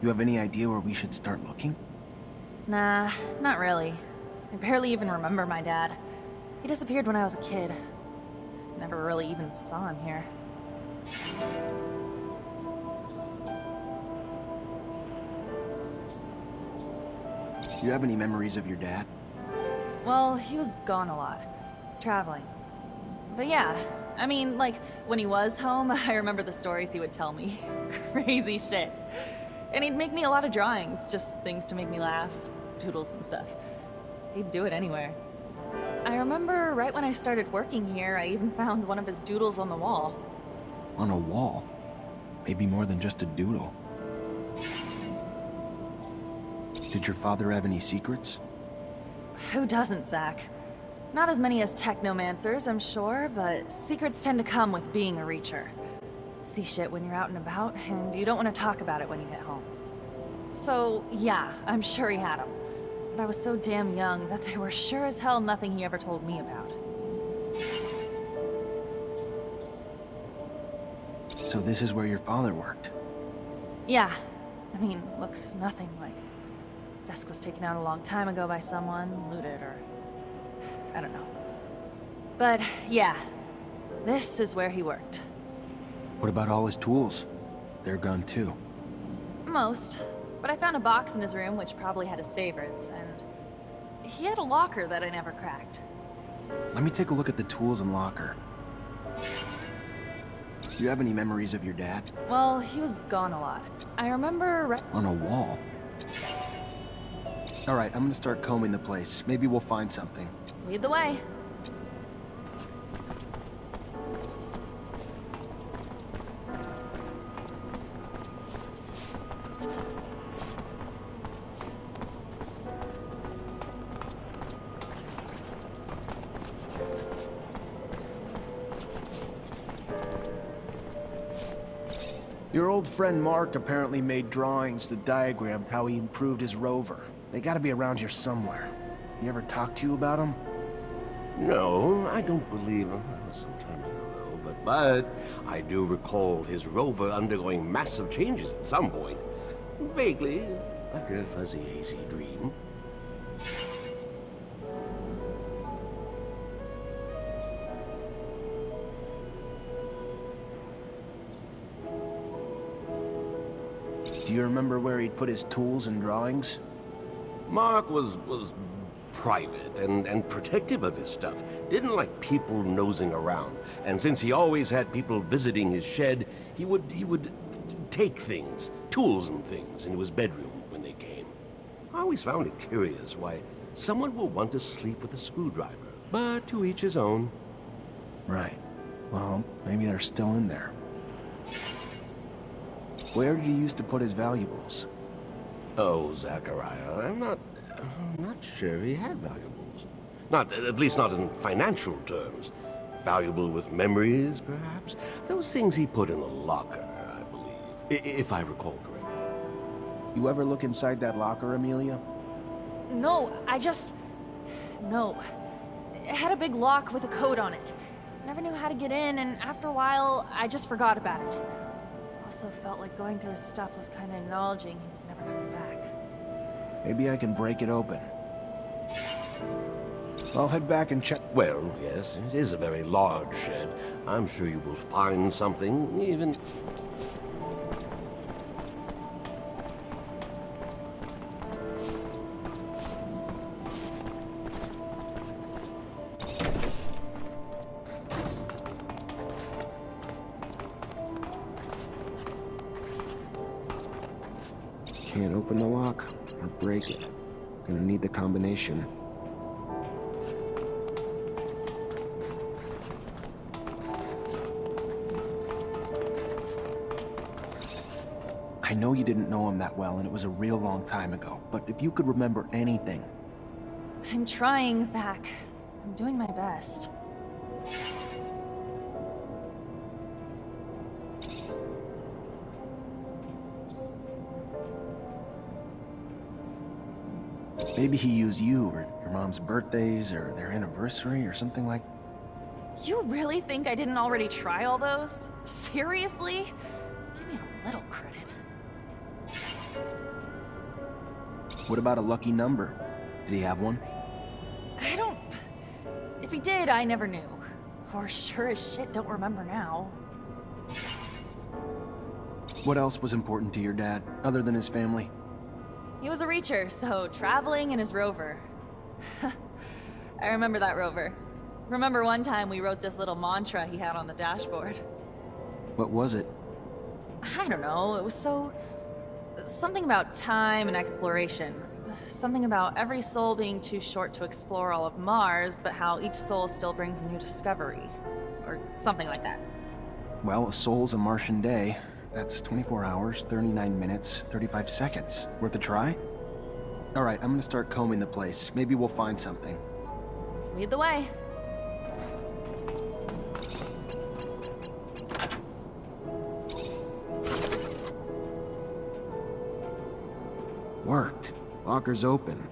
You have any idea where we should start looking? Nah, not really. I barely even remember my dad. He disappeared when I was a kid. Never really even saw him here. You have any memories of your dad? Well, he was gone a lot. Traveling. But yeah, I mean, like, when he was home, I remember the stories he would tell me. Crazy shit. And he'd make me a lot of drawings, just things to make me laugh. Doodles and stuff. He'd do it anywhere. I remember right when I started working here, I even found one of his doodles on the wall. On a wall? Maybe more than just a doodle. Did your father have any secrets? Who doesn't, Zach? Not as many as Techomancers, I'm sure, but secrets tend to come with being a Reacher. See shit when you're out and about, and you don't want to talk about it when you get home. So, yeah, I'm sure he had them. But I was so damn young that they were sure as hell nothing he ever told me about. So this is where your father worked? Yeah. I mean, looks nothing like... Desk was taken out a long time ago by someone, looted, or... I don't know. But, yeah. This is where he worked. What about all his tools? They're gone too. Most. But I found a box in his room which probably had his favorites, and... he had a locker that I never cracked. Let me take a look at the tools and locker. Do you have any memories of your dad? Well, he was gone a lot. I remember... On a wall? Alright, I'm gonna start combing the place. Maybe we'll find something. Lead the way. Your old friend Mark apparently made drawings that diagrammed how he improved his rover. They gotta be around here somewhere. He ever talked to you about them? No, I don't believe him. That was some time ago, though. But I do recall his rover undergoing massive changes at some point. Vaguely, like a fuzzy, hazy dream. Do you remember where he'd put his tools and drawings? Mark was private and protective of his stuff. Didn't like people nosing around. And since he always had people visiting his shed, he would take things, tools and things, into his bedroom when they came. I always found it curious why someone would want to sleep with a screwdriver, but to each his own. Right. Well, maybe they're still in there. Where did he used to put his valuables? Oh, Zachariah, I'm not sure he had valuables. At least not in financial terms. Valuable with memories, perhaps? Those things he put in a locker, I believe, if I recall correctly. You ever look inside that locker, Amelia? No, No. It had a big lock with a code on it. Never knew how to get in, and after a while, I just forgot about it. Also felt like going through his stuff was kind of acknowledging he was never coming back. Maybe I can break it open. I'll head back and check. Well, yes, it is a very large shed. I'm sure you will find something, even... Can't open the lock or break it. Gonna need the combination. I know you didn't know him that well, and it was a real long time ago, but if you could remember anything... I'm trying, Zach. I'm doing my best. Maybe he used you, or your mom's birthdays, or their anniversary, or something like... You really think I didn't already try all those? Seriously? Give me a little credit. What about a lucky number? Did he have one? I don't... If he did, I never knew. Or sure as shit don't remember now. What else was important to your dad, other than his family? He was a reacher, so traveling in his rover. I remember that rover. Remember one time we wrote this little mantra he had on the dashboard. What was it? I don't know, it was so... something about time and exploration. Something about every soul being too short to explore all of Mars, but how each soul still brings a new discovery. Or something like that. Well, a soul's a Martian day. That's 24 hours, 39 minutes, 35 seconds. Worth a try? Alright, I'm gonna start combing the place. Maybe we'll find something. Lead the way. Worked. Locker's open.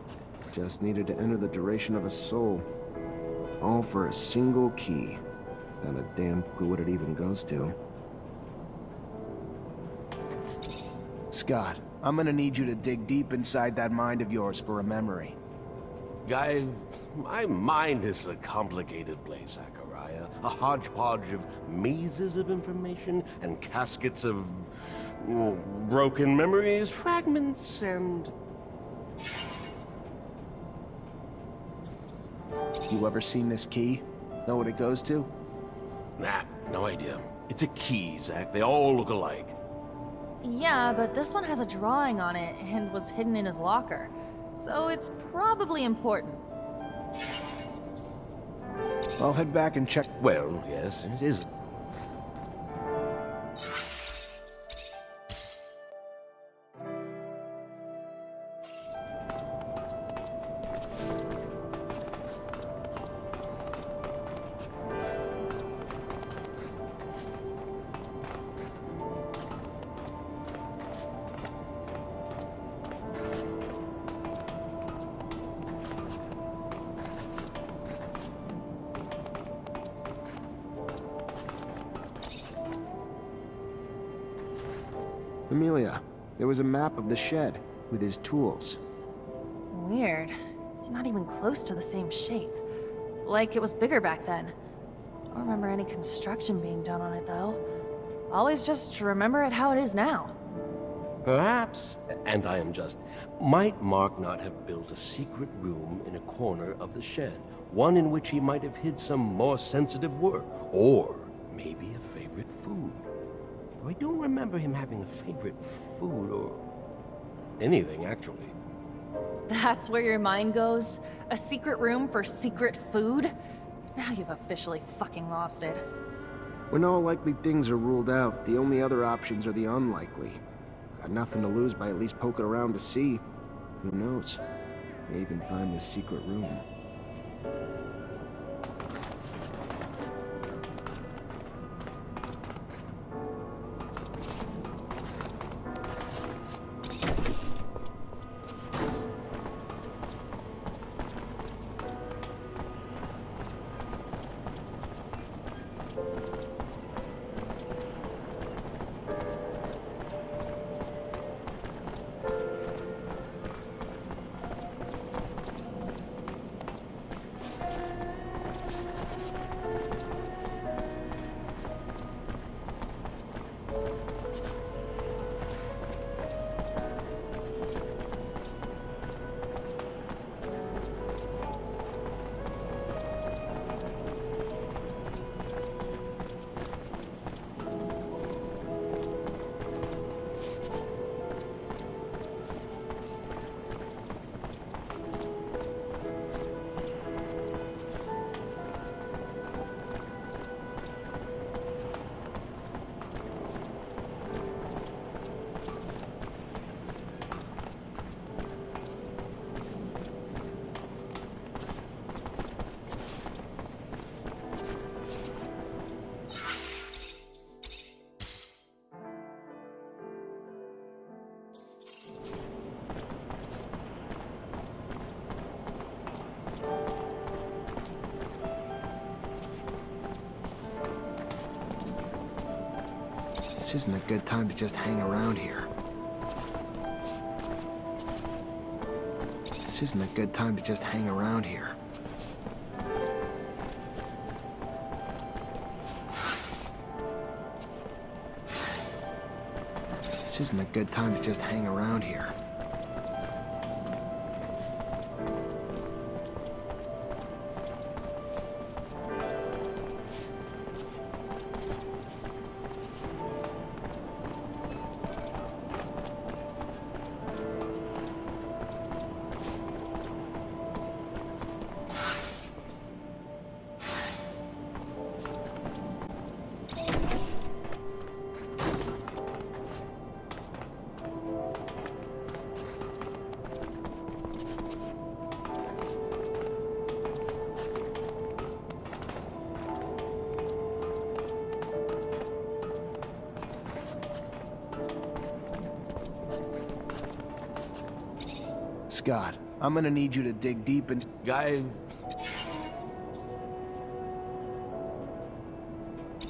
Just needed to enter the duration of a soul. All for a single key. Not a damn clue what it even goes to. Scott, I'm gonna need you to dig deep inside that mind of yours for a memory. Guy, my mind is a complicated place, Zachariah. A hodgepodge of mazes of information and caskets of broken memories, fragments, and... You ever seen this key? Know what it goes to? Nah, no idea. It's a key, Zach. They all look alike. Yeah, but this one has a drawing on it and was hidden in his locker. So it's probably important. I'll head back and check. Well, yes, it is. Amelia, there was a map of the shed with his tools. Weird. It's not even close to the same shape. Like it was bigger back then. Don't remember any construction being done on it, though. Always just remember it how it is now. Perhaps, and I am just, might Mark not have built a secret room in a corner of the shed? One in which he might have hid some more sensitive work, or maybe a favorite food. Though I don't remember him having a favorite food or anything, actually. That's where your mind goes? A secret room for secret food? Now you've officially fucking lost it. When all likely things are ruled out, the only other options are the unlikely. Got nothing to lose by at least poking around to see. Who knows? May even find this secret room. This isn't a good time to just hang around here. This isn't a good time to just hang around here. This isn't a good time to just hang around here. Scott, I'm gonna need you to dig deep and... Guy...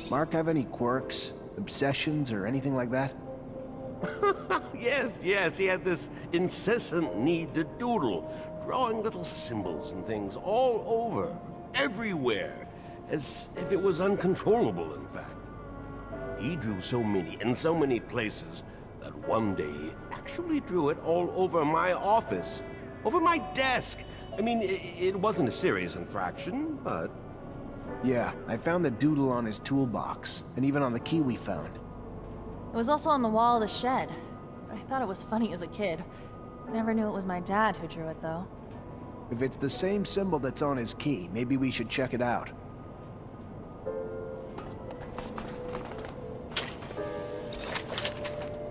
Mark have any quirks, obsessions, or anything like that? Yes, he had this incessant need to doodle, drawing little symbols and things all over, everywhere, as if it was uncontrollable, in fact. He drew so many, in so many places, that one day he actually drew it all over my office, over my desk. I mean, it wasn't a serious infraction, but... Yeah, I found the doodle on his toolbox, and even on the key we found. It was also on the wall of the shed. I thought it was funny as a kid. Never knew it was my dad who drew it, though. If it's the same symbol that's on his key, maybe we should check it out.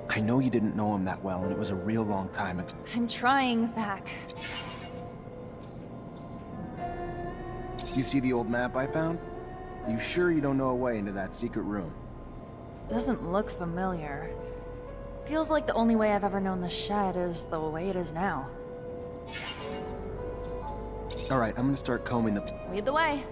I know you didn't know him that well, and it was a real long time ago. I'm trying, Zach. You see the old map I found? You sure you don't know a way into that secret room? Doesn't look familiar. Feels like the only way I've ever known the shed is the way it is now. Alright, I'm gonna start combing the... Lead the way.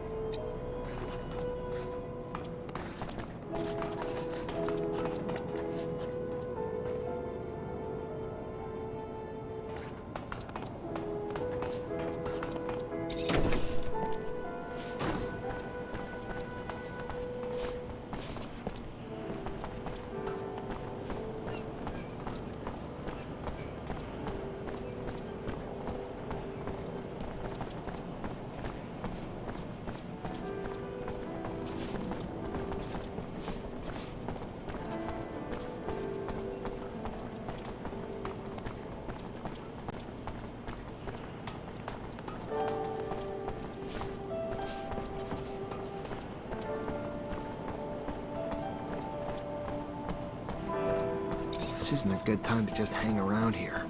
This isn't a good time to just hang around here.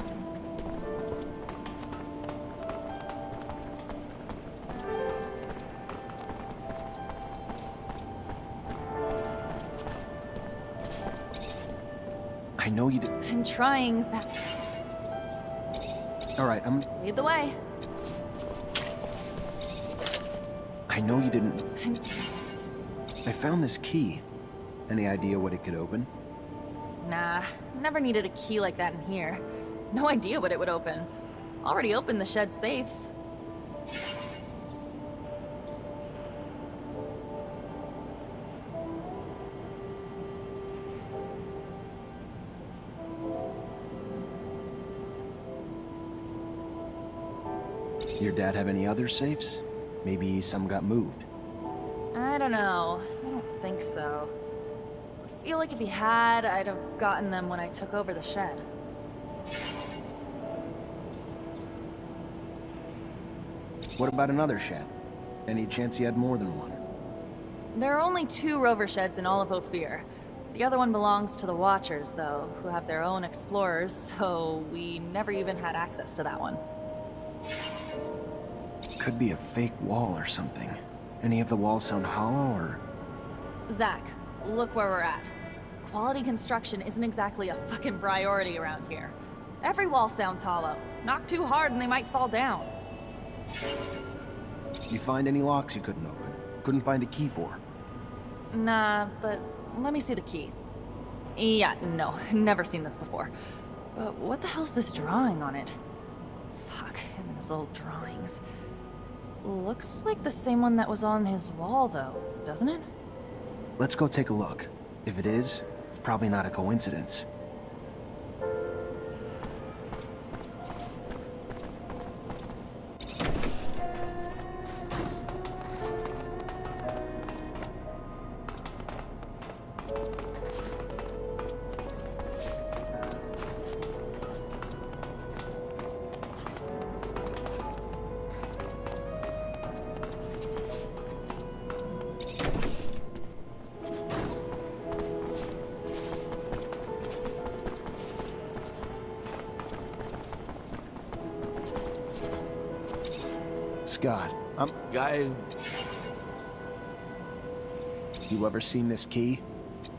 I know you did. I'm trying, Zach. Alright, Lead the way. I know you didn't. I'm... I found this key. Any idea what it could open? Nah, never needed a key like that in here. No idea what it would open. Already opened the shed safes. Your dad have any other safes? Maybe some got moved. I don't know. I don't think so. I feel like if he had, I'd have gotten them when I took over the shed. What about another shed? Any chance you had more than one? There are only 2 rover sheds in all of Ophir. The other one belongs to the Watchers, though, who have their own explorers, so we never even had access to that one. Could be a fake wall or something. Any of the walls sound hollow, or...? Zach, look where we're at. Quality construction isn't exactly a fucking priority around here. Every wall sounds hollow. Knock too hard and they might fall down. You find any locks you couldn't open? Couldn't find a key for? Nah, but let me see the key. Yeah, no, never seen this before. But what the hell's this drawing on it? Fuck, him and his little drawings. Looks like the same one that was on his wall, though, doesn't it? Let's go take a look. If it is, it's probably not a coincidence. Scott, Guy... You ever seen this key?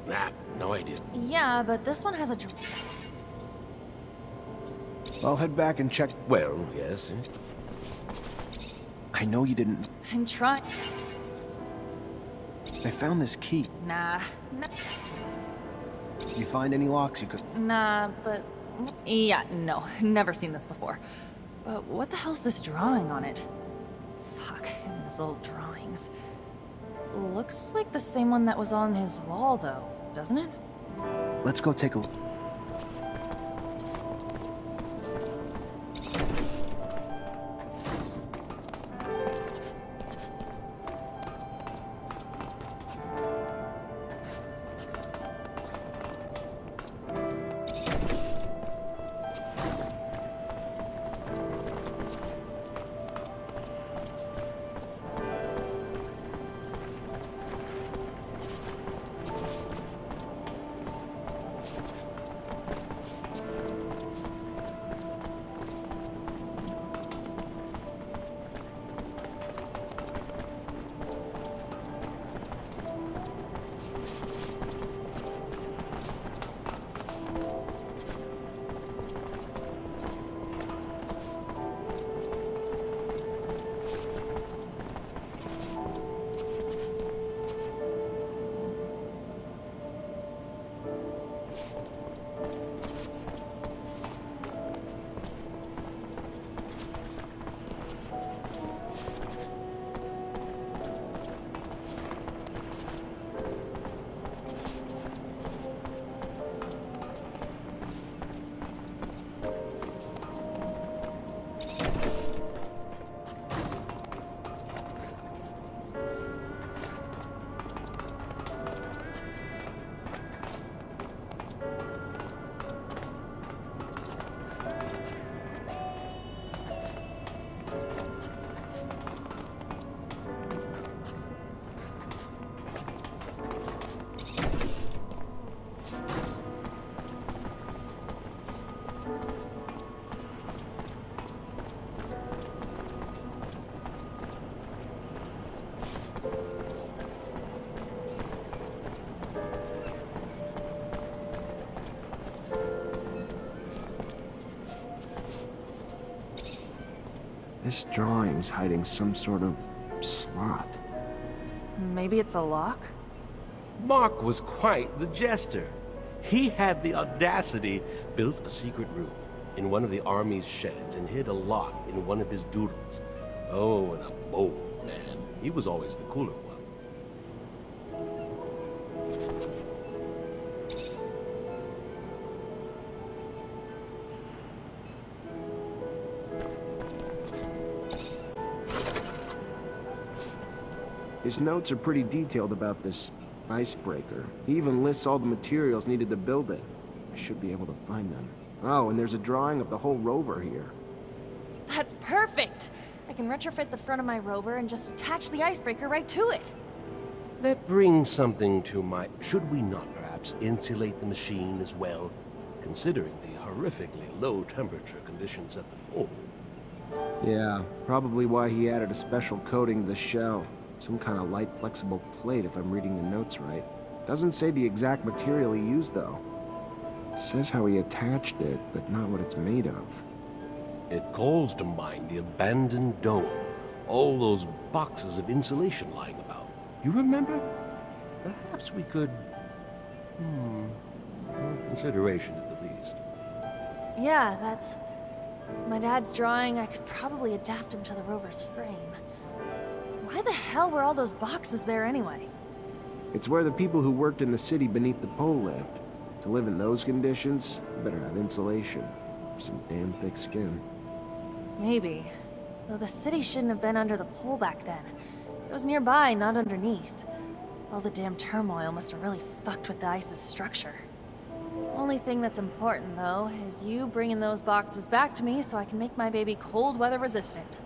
Nah, no idea. Yeah, but this one has a... I'll head back and check. Well, yes. I know you didn't. I'm trying... I found this key. Nah. You find any locks you could... Nah, but... Yeah, no, never seen this before. But what the hell's this drawing on it? Fuck, him and his little drawings. Looks like the same one that was on his wall, though, doesn't it? Let's go take a look. This drawing's hiding some sort of slot. Maybe it's a lock? Mark was quite the jester. He had the audacity, built a secret room in one of the army's sheds and hid a lock in one of his doodles. Oh, and a bold man. He was always the cooler one. His notes are pretty detailed about this icebreaker. He even lists all the materials needed to build it. I should be able to find them. Oh, and there's a drawing of the whole rover here. That's perfect! I can retrofit the front of my rover and just attach the icebreaker right to it. That brings something to mind. Should we not perhaps insulate the machine as well, considering the horrifically low temperature conditions at the pole? Yeah, probably why he added a special coating to the shell. Some kind of light, flexible plate, if I'm reading the notes right. Doesn't say the exact material he used, though. Says how he attached it, but not what it's made of. It calls to mind the abandoned dome. All those boxes of insulation lying about. You remember? Perhaps we could... consideration at the least. Yeah, that's... my dad's drawing. I could probably adapt him to the rover's frame. Why the hell were all those boxes there anyway? It's where the people who worked in the city beneath the pole lived. To live in those conditions, you better have insulation. Or some damn thick skin. Maybe. Though the city shouldn't have been under the pole back then. It was nearby, not underneath. All the damn turmoil must have really fucked with the ice's structure. Only thing that's important, though, is you bringing those boxes back to me so I can make my baby cold weather resistant.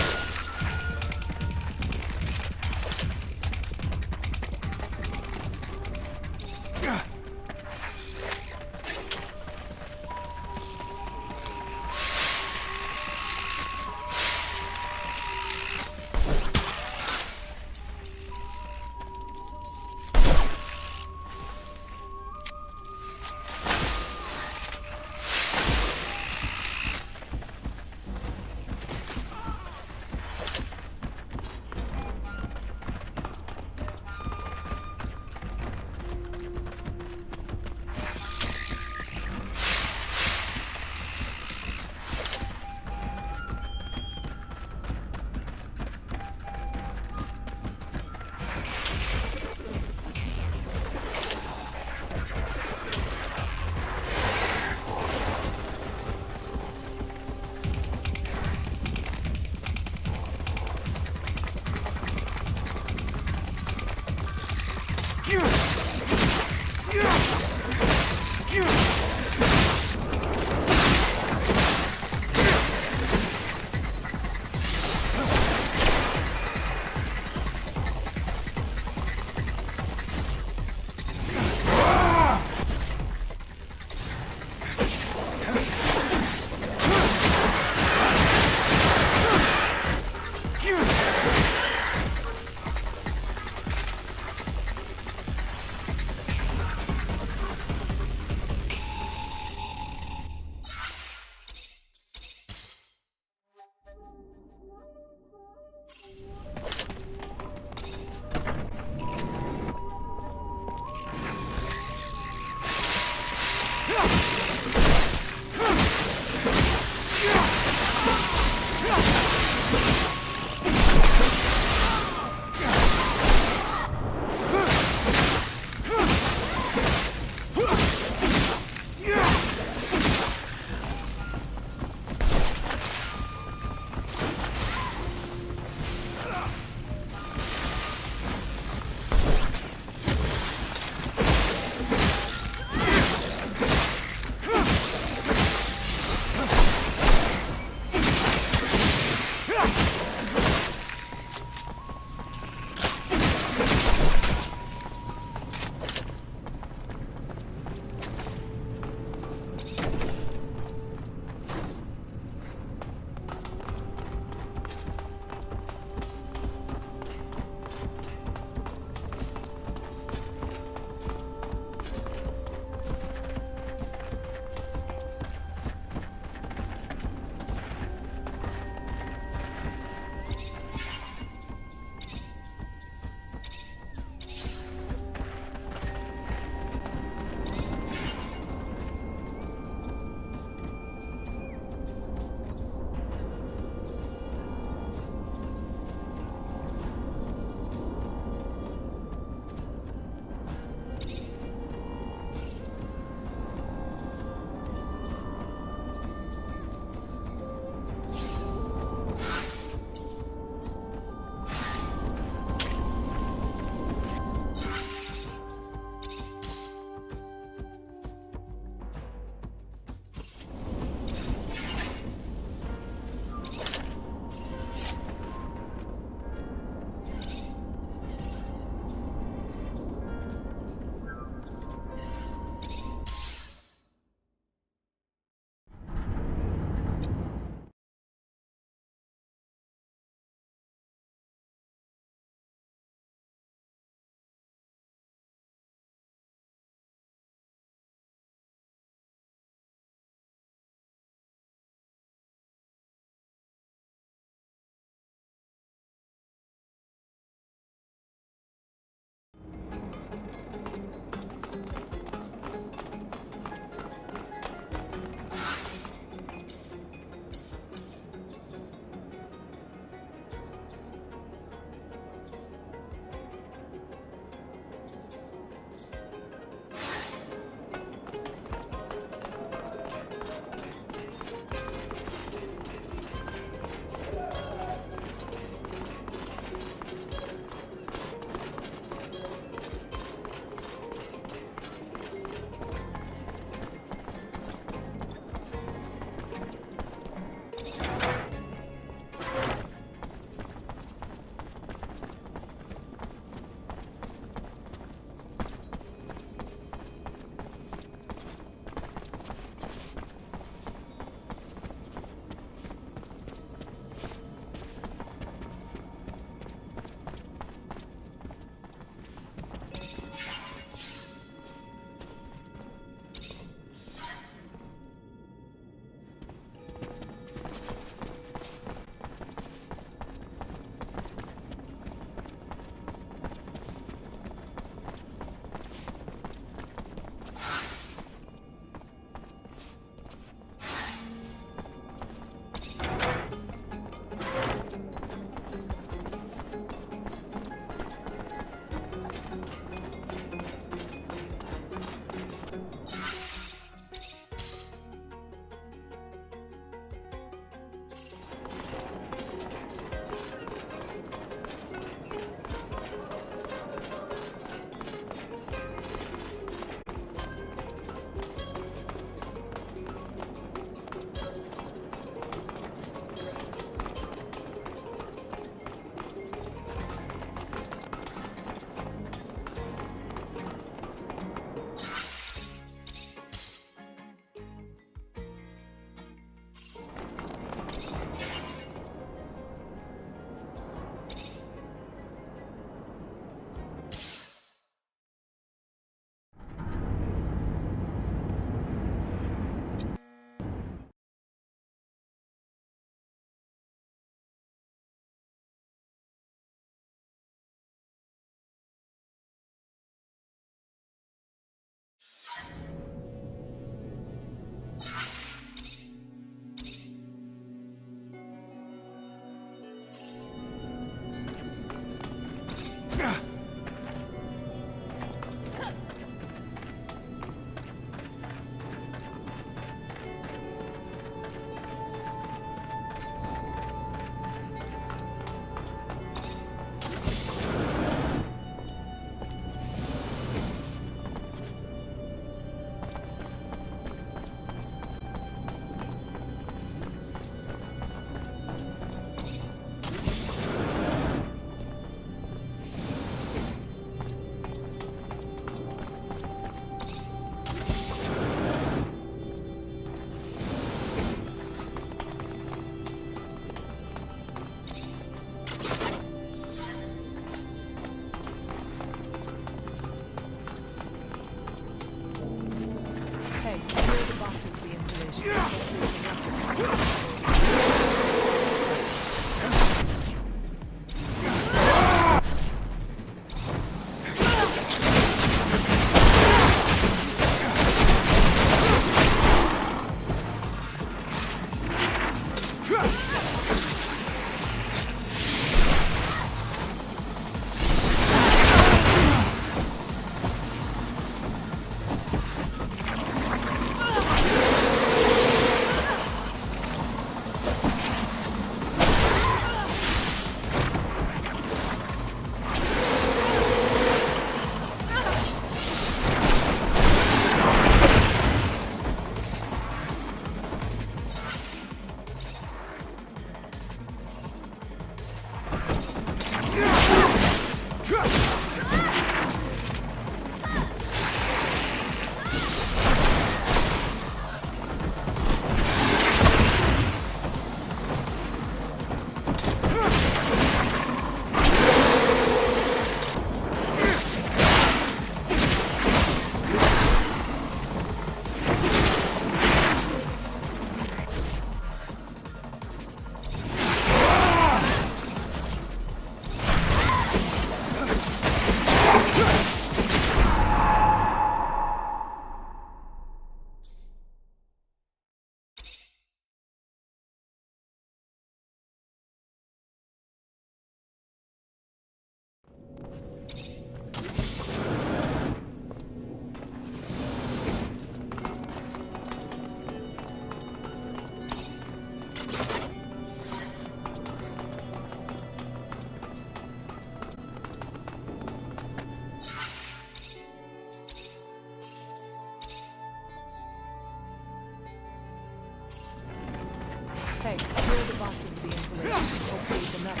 boxes with the insulation. Hopefully it's enough.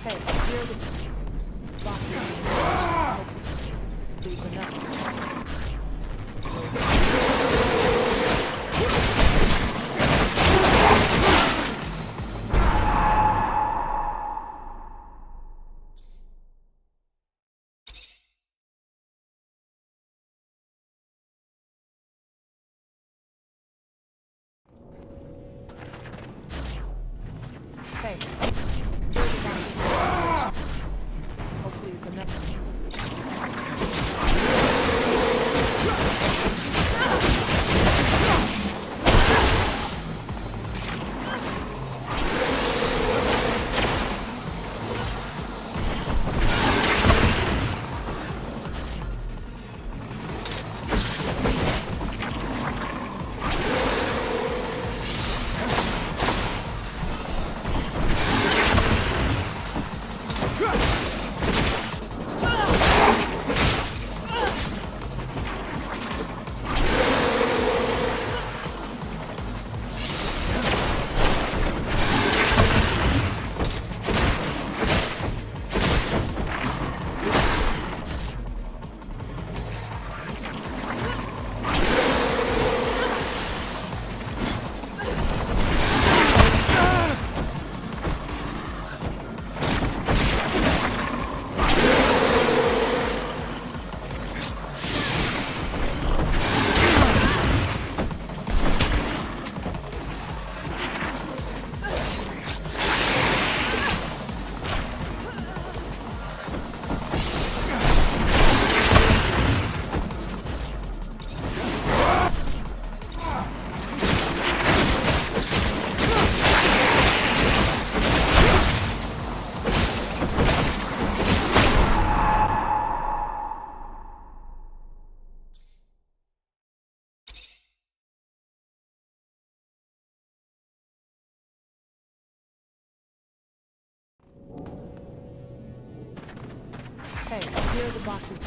Hey, here are the boxes. Leave enough. Hey, here are the boxes. Hopefully it's enough. Hey, here are the boxes.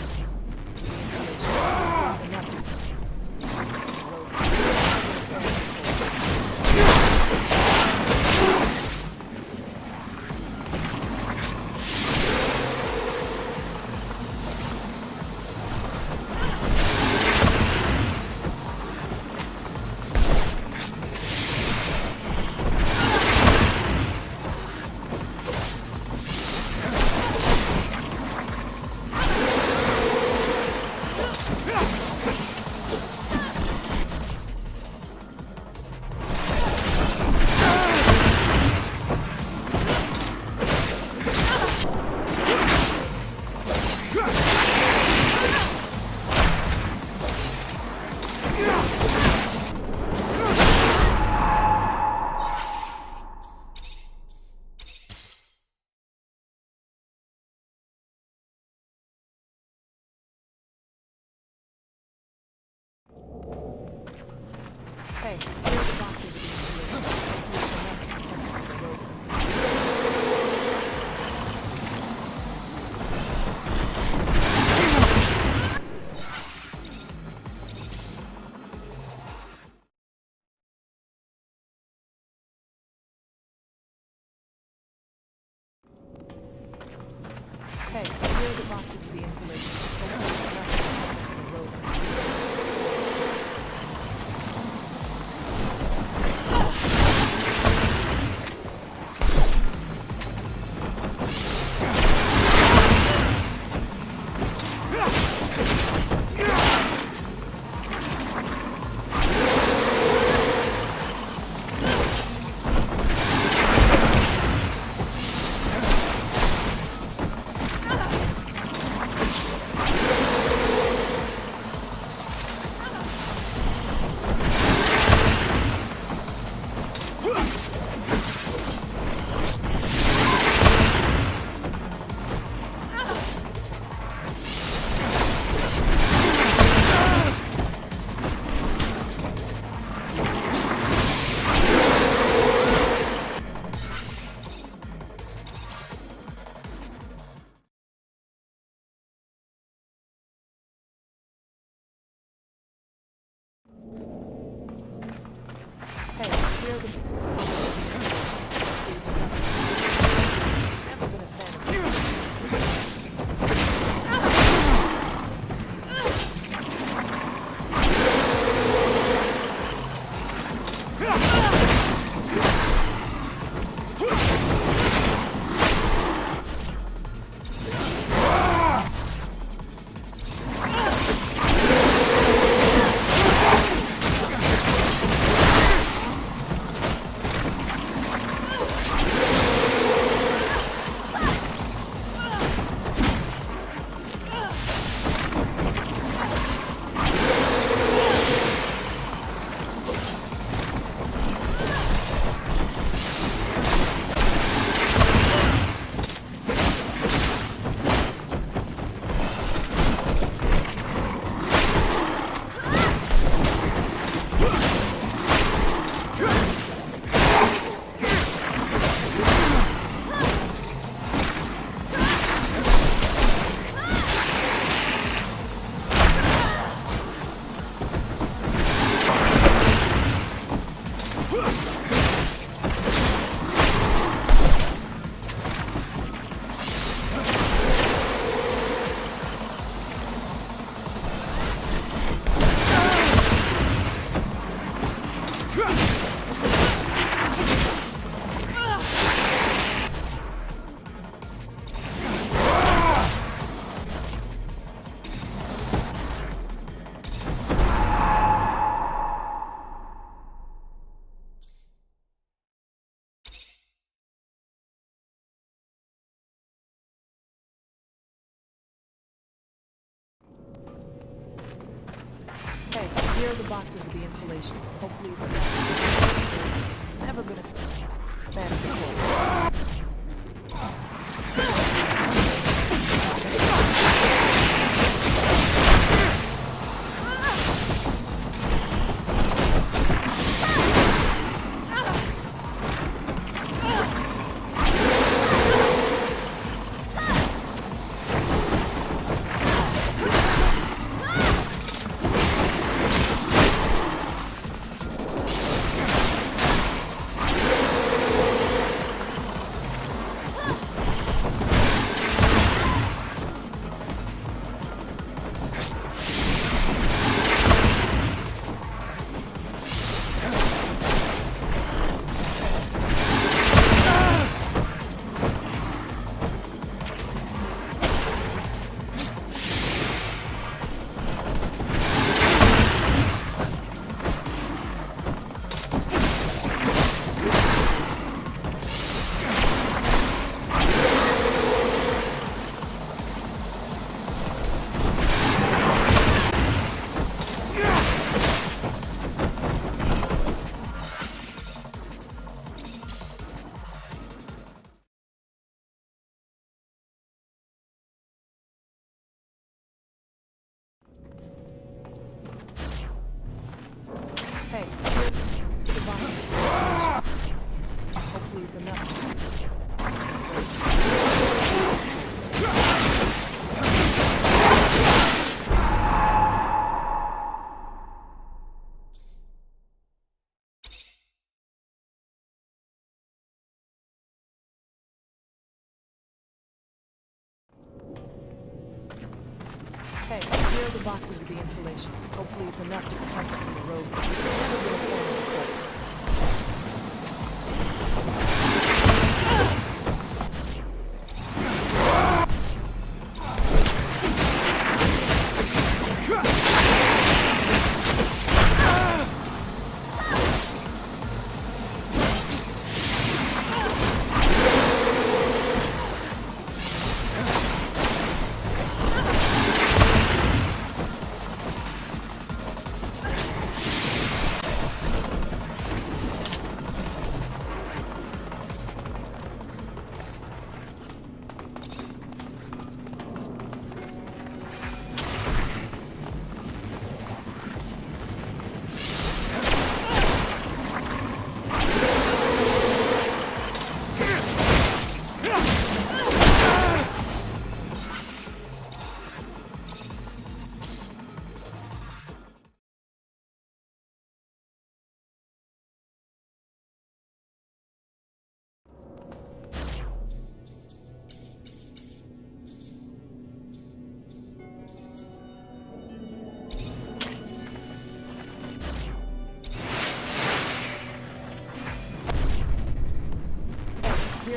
Yeah! Hey, here are the boxes with the insulation. Hopefully it's enough. Never been a fan of the cold. Hey, the box. Hopefully it's enough. Hey, here are the boxes with the insulation. Hopefully it's enough to protect us in the road. Never been a fan of the cold.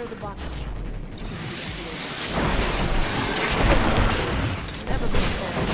Here are the boxes to the installation. Never been a fan of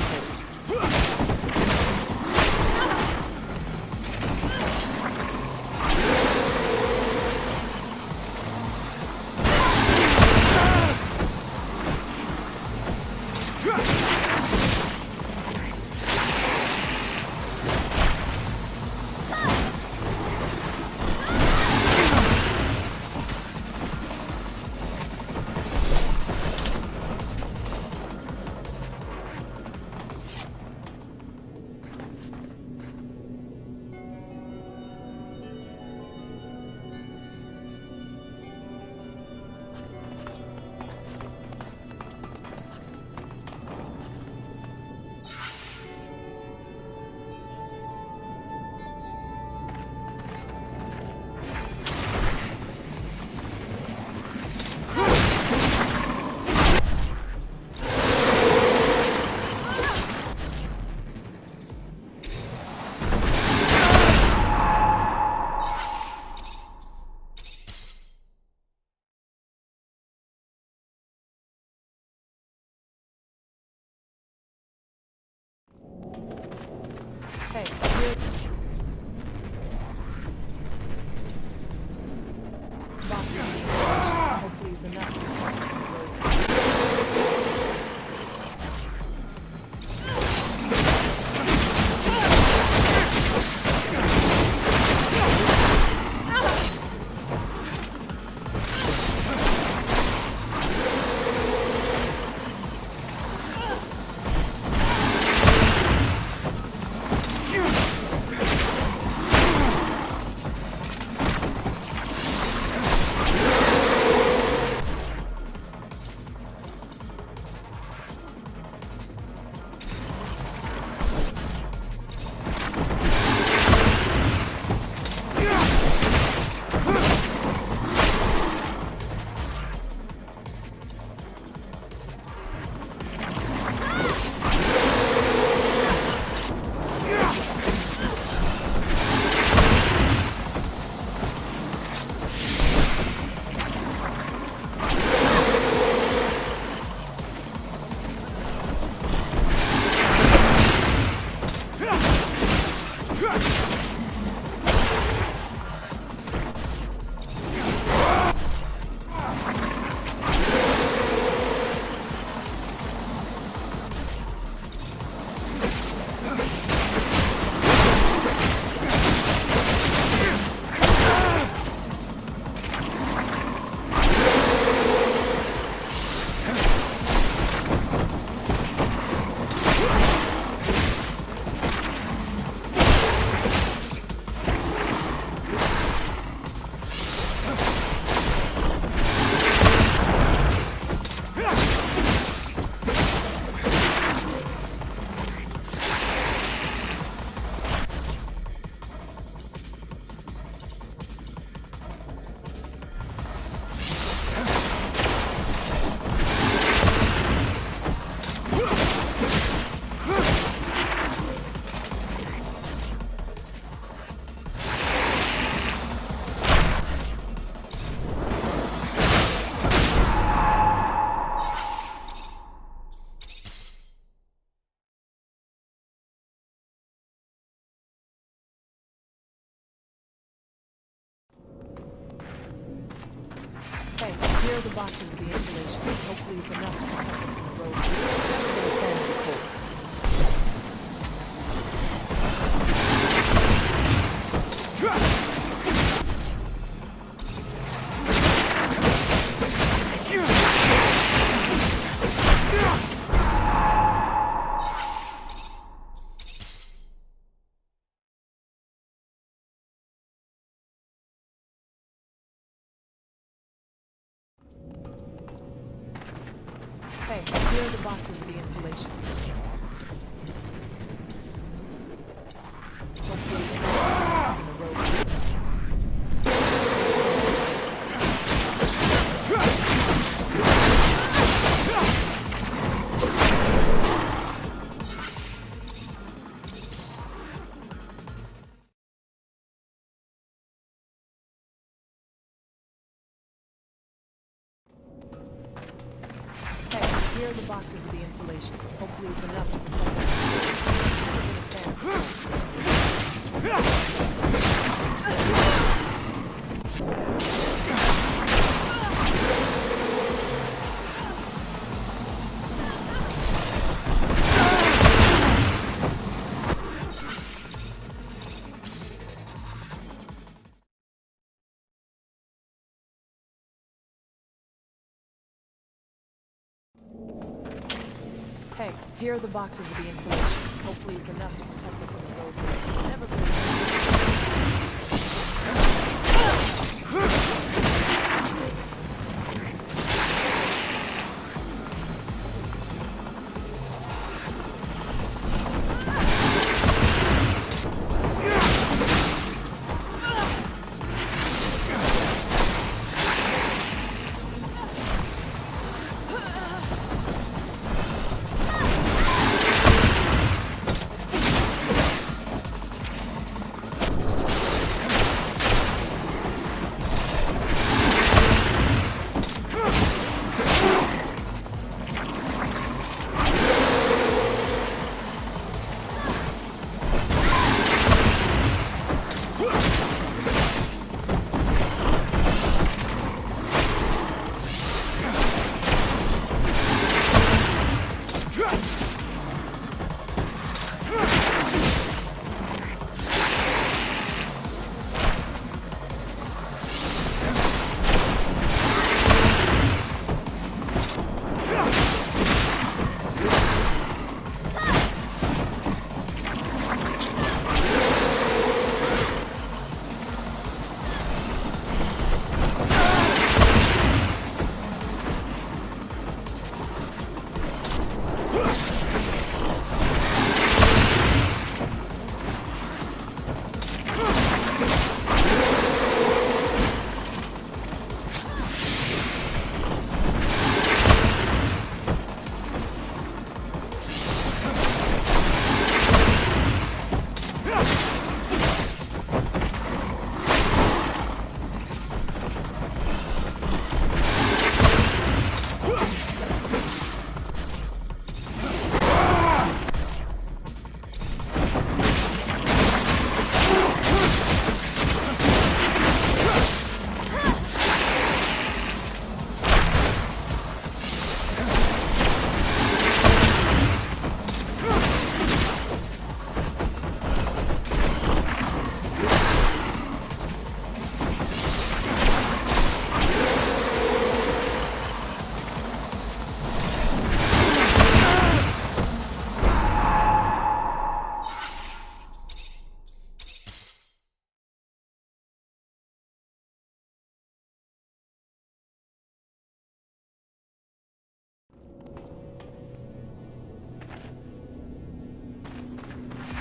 Hey, here. Boxes. Hopefully it's enough to protect us on the road. Hey, here are the boxes with the installation. Hopefully it's enough to protect us on the road. Never been a fan of the cold. Hey, here are the boxes with the insulation. Hopefully it's enough to protect us on the road. the boxes with the insulation. Hopefully it's enough to protect us. Never been a Hey, here are the boxes with the insulation. Hopefully it's enough to protect us in the road. Never been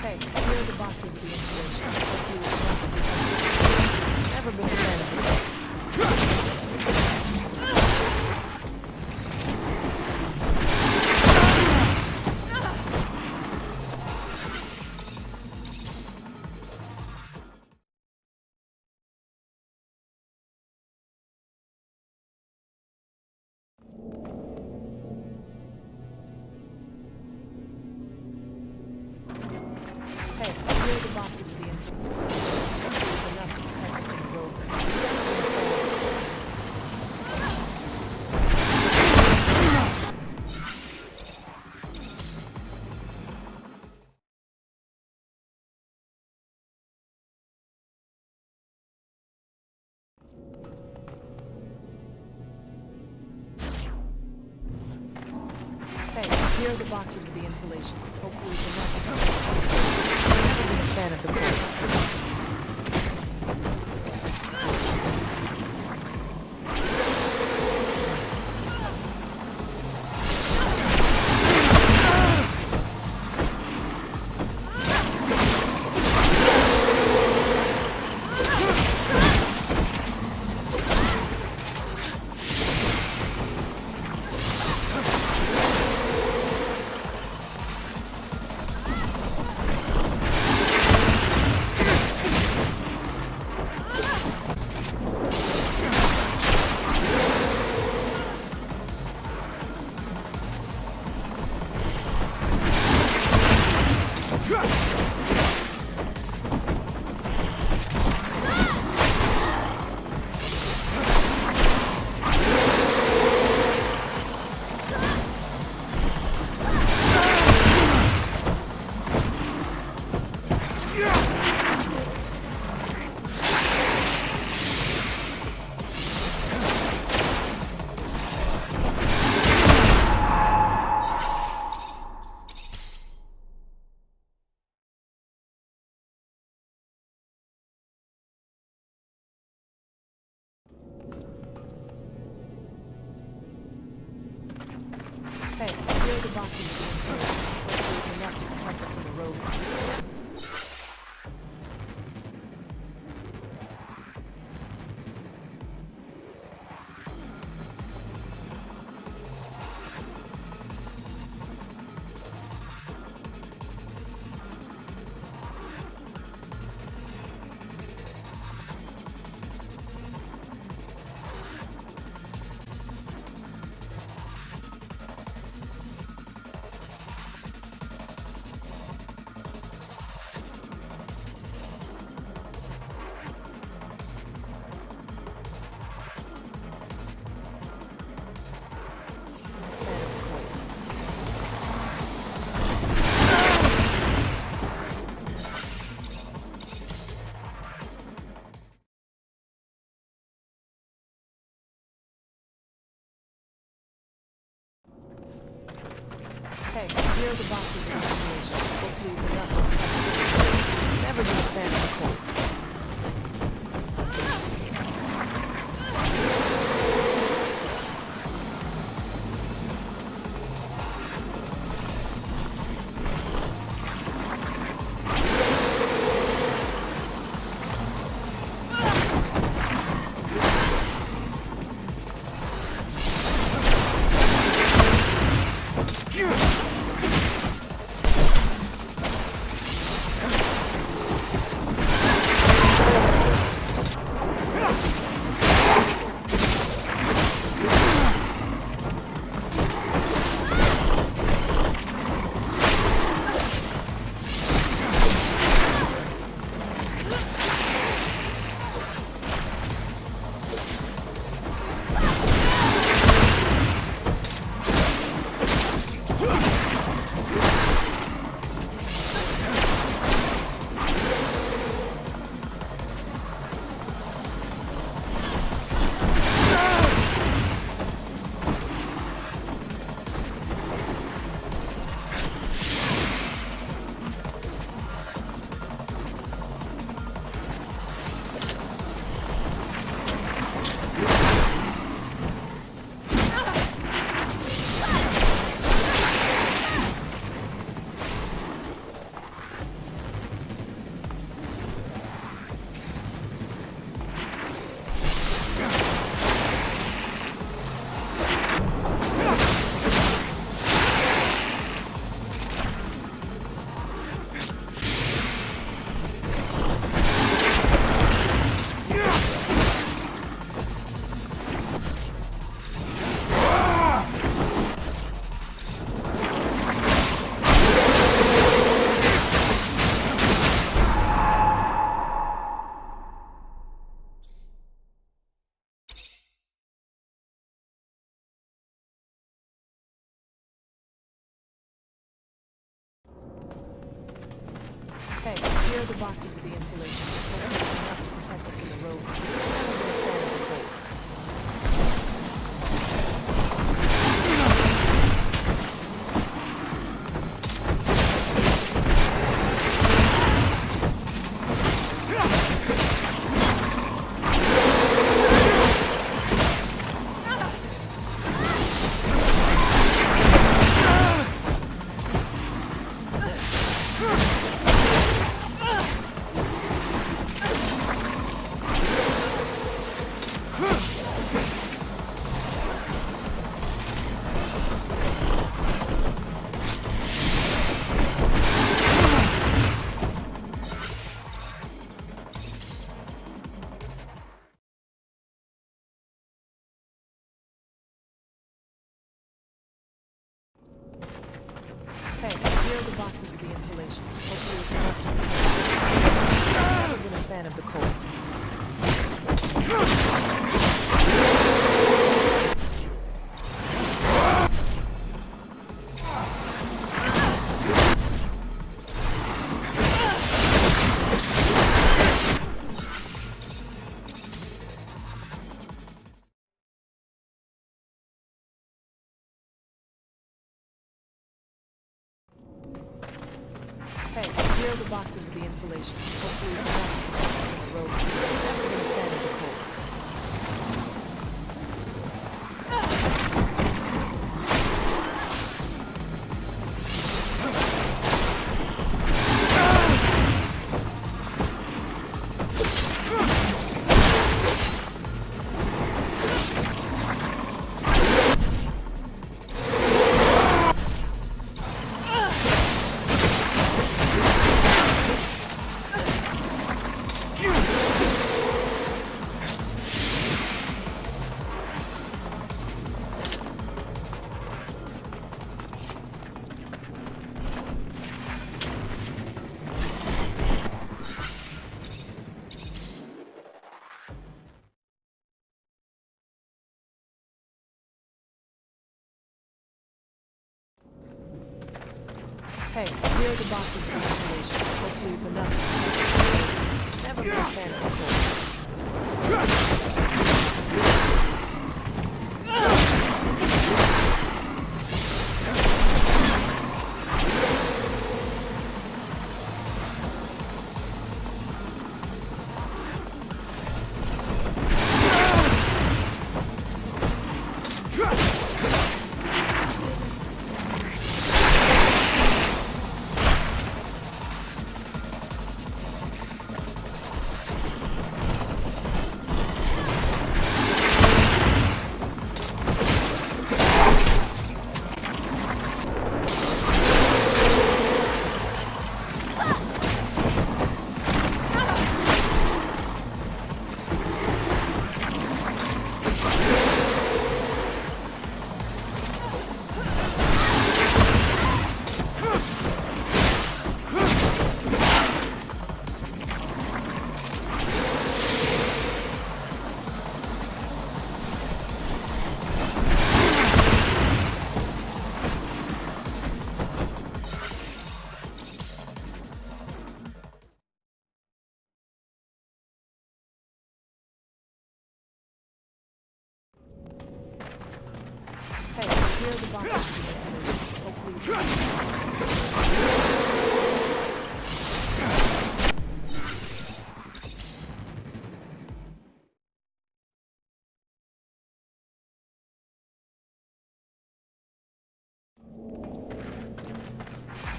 Hey, here are the boxes with the insulation. Hopefully it's enough to protect us. Never been a fan of it. Hey, here are the boxes with the insulation. Hopefully it's enough to protect us in the road. Hey, here are the boxes with the insulation. Hopefully it's enough to protect us. I've never been a fan of the cold. here are the boxes of information. Hopefully it's enough to protect us. Never been a fan of the cold. Hey, here are the boxes with the insulation. Hopefully it's enough to protect us in the road. Never been a fan of the cold. Hey, here are the boxes with the insulation. Hopefully it's enough to protect us. I've never been a fan of the cold. Hey, here are the boxes with the insulation. Hopefully it's enough to protect us in the road. Never been a fan of the cold. Hey, here are the boxes for insulation. Hopefully it's enough to protect us. Never been a fan of the cold. boxes with the insulation. Hopefully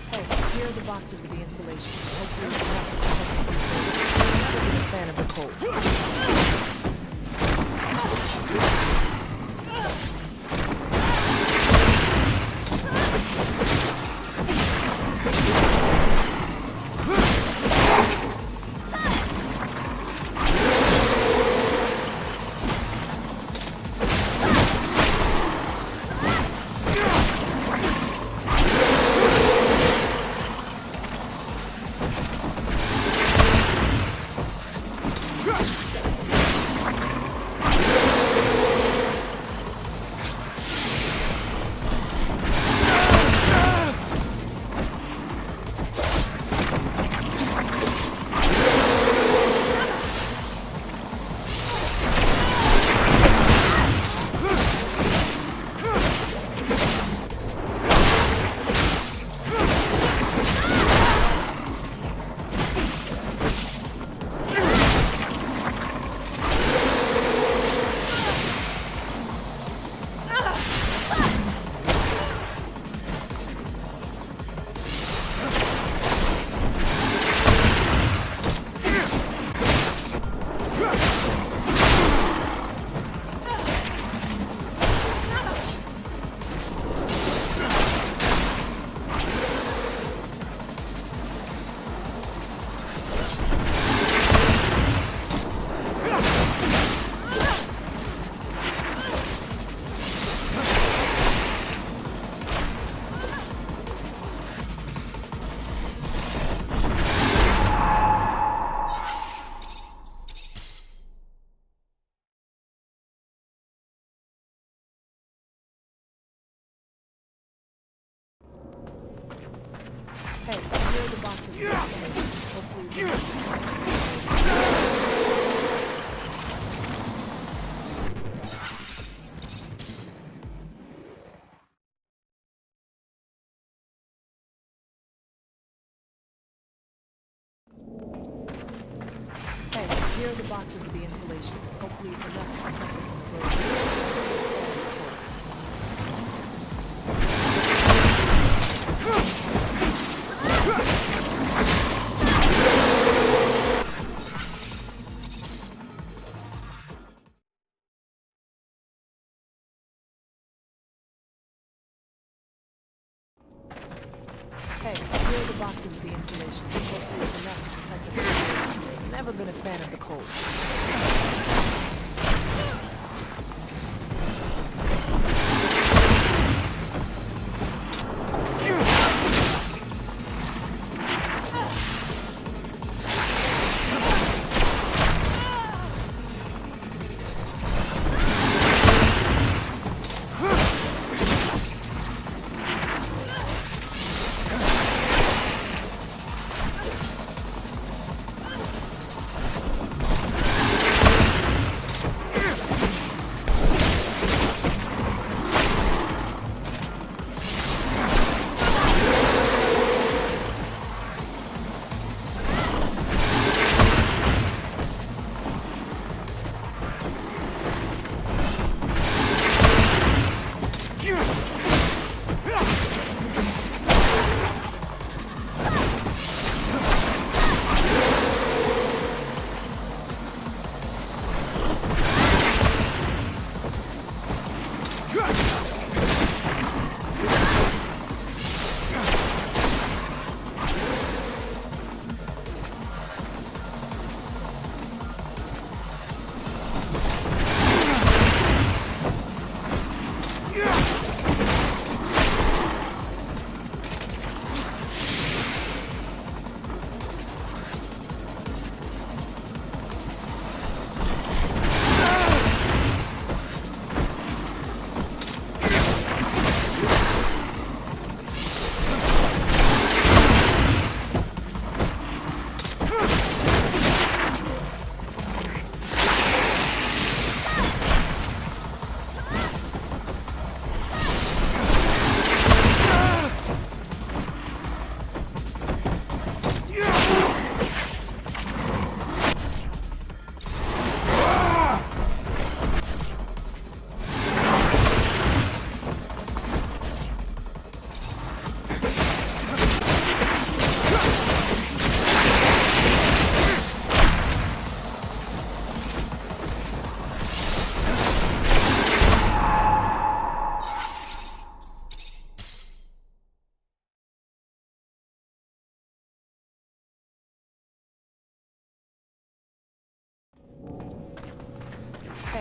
Hey, here are the boxes with the insulation. Hopefully it's enough to protect us in the cold. I've never been a fan of the cold. Hey, here are the boxes with the insulation. Hopefully it's enough to protect us in the cold. Hey, here are the boxes with the insulation. Hopefully it's enough to protect us in the cold. Hey, here are the boxes with the insulation. Hopefully it's enough to protect us in the cold. Never been a fan of the cold.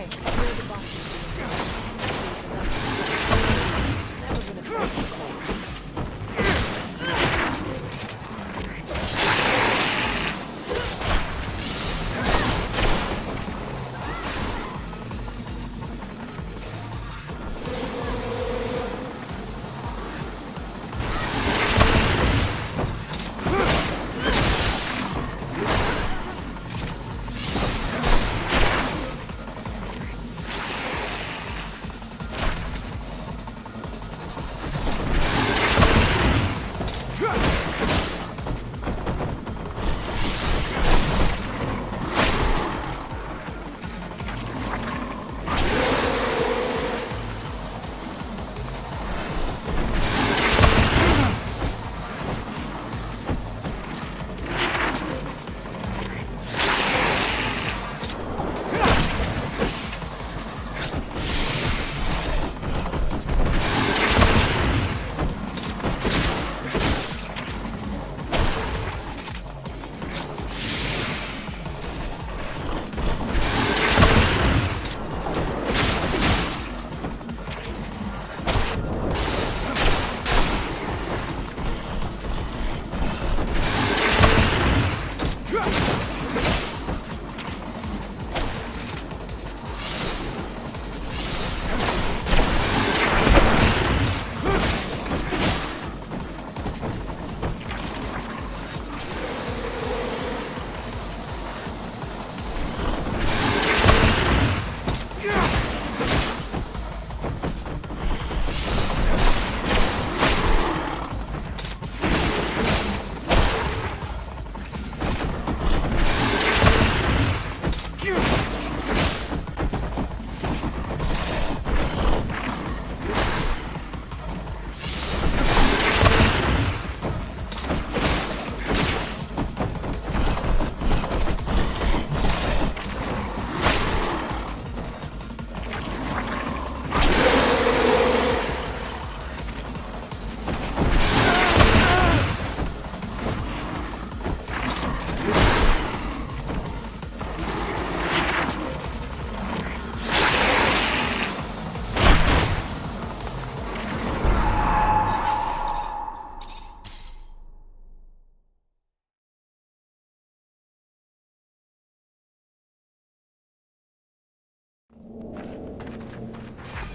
Hey, here are the boxes with the insulation. Never been a fan of cold.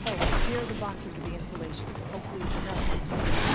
Hey, here are the boxes with the insulation. Hopefully it's enough to